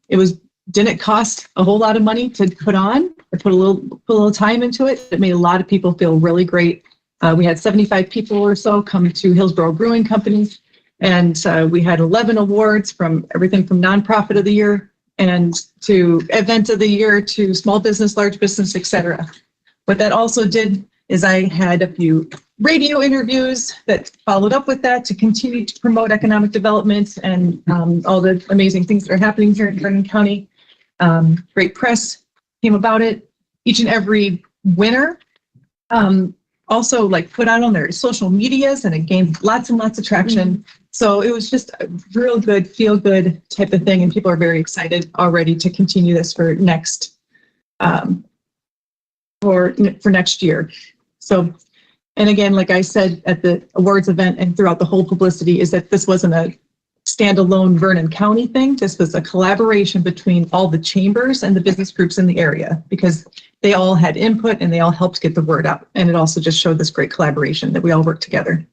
It didn't cost a whole lot of money to put on. I put a little time into it. It made a lot of people feel really great. We had 75 people or so come to Hillsborough Brewing Company, and we had 11 awards from everything from nonprofit of the year and to event of the year to small business, large business, etc. What that also did is I had a few radio interviews that followed up with that to continue to promote economic development and all the amazing things that are happening here in Vernon County. Great press came about it. Each and every winner also put out on their social medias, and it gained lots and lots of traction. So it was just a real good, feel good type of thing. And people are very excited already to continue this for next year. So, and again, like I said at the awards event and throughout the whole publicity, is that this wasn't a standalone Vernon County thing. This was a collaboration between all the chambers and the business groups in the area, because they all had input and they all helped get the word out. And it also just showed this great collaboration that we all work together.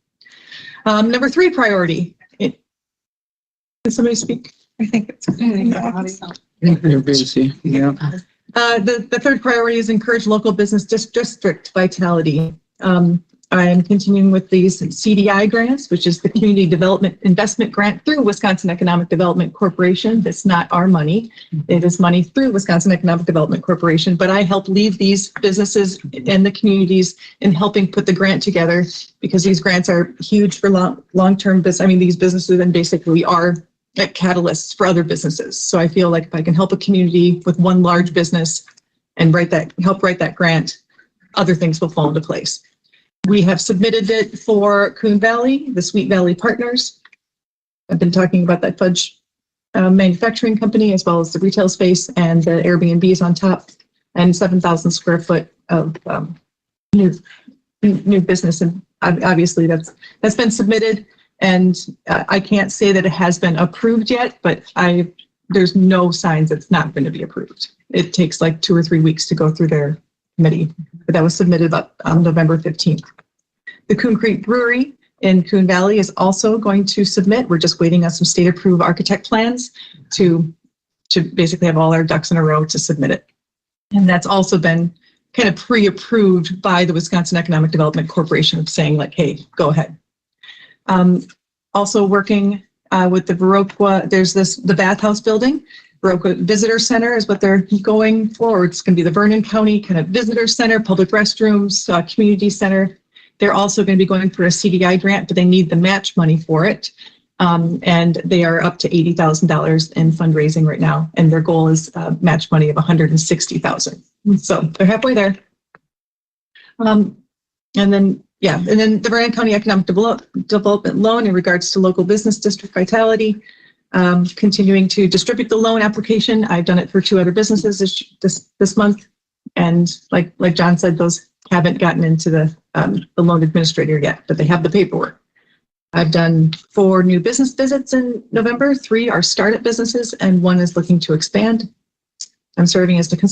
Number 3 priority. Can somebody speak? I think it's. You're busy. Yeah. The third priority is encourage local business district vitality. I am continuing with these CDI grants, which is the Community Development Investment Grant through Wisconsin Economic Development Corporation. That's not our money. It is money through Wisconsin Economic Development Corporation, but I help lead these businesses and the communities in helping put the grant together, because these grants are huge for long-term business. I mean, these businesses then basically are catalysts for other businesses. So I feel like if I can help a community with one large business and help write that grant, other things will fall into place. We have submitted it for Coon Valley, the Sweet Valley Partners. I've been talking about that fudge manufacturing company, as well as the retail space and the Airbnbs on top, and 7,000 square foot of new business. And obviously that's been submitted, and I can't say that it has been approved yet, but there's no signs it's not going to be approved. It takes like 2 or 3 weeks to go through their committee, but that was submitted about November 15th. The Coon Creek Brewery in Coon Valley is also going to submit. We're just waiting on some state approved architect plans to basically have all our ducks in a row to submit it. And that's also been kind of pre-approved by the Wisconsin Economic Development Corporation, saying like, hey, go ahead. Also working with the Viroqua, there's the bathhouse building. Viroqua Visitor Center is what they're going for. It's going to be the Vernon County kind of visitor center, public restrooms, community center. They're also going to be going for a CDI grant, but they need the match money for it. And they are up to $80,000 in fundraising right now. And their goal is match money of $160,000. So they're halfway there. And then the Vernon County Economic Development Loan in regards to local business district vitality, continuing to distribute the loan application. I've done it for 2 other businesses this month. And like John said, those haven't gotten into the loan administrator yet, but they have the paperwork. I've done 4 new business visits in November. 3 are startup businesses and 1 is looking to expand. I'm serving as the consultant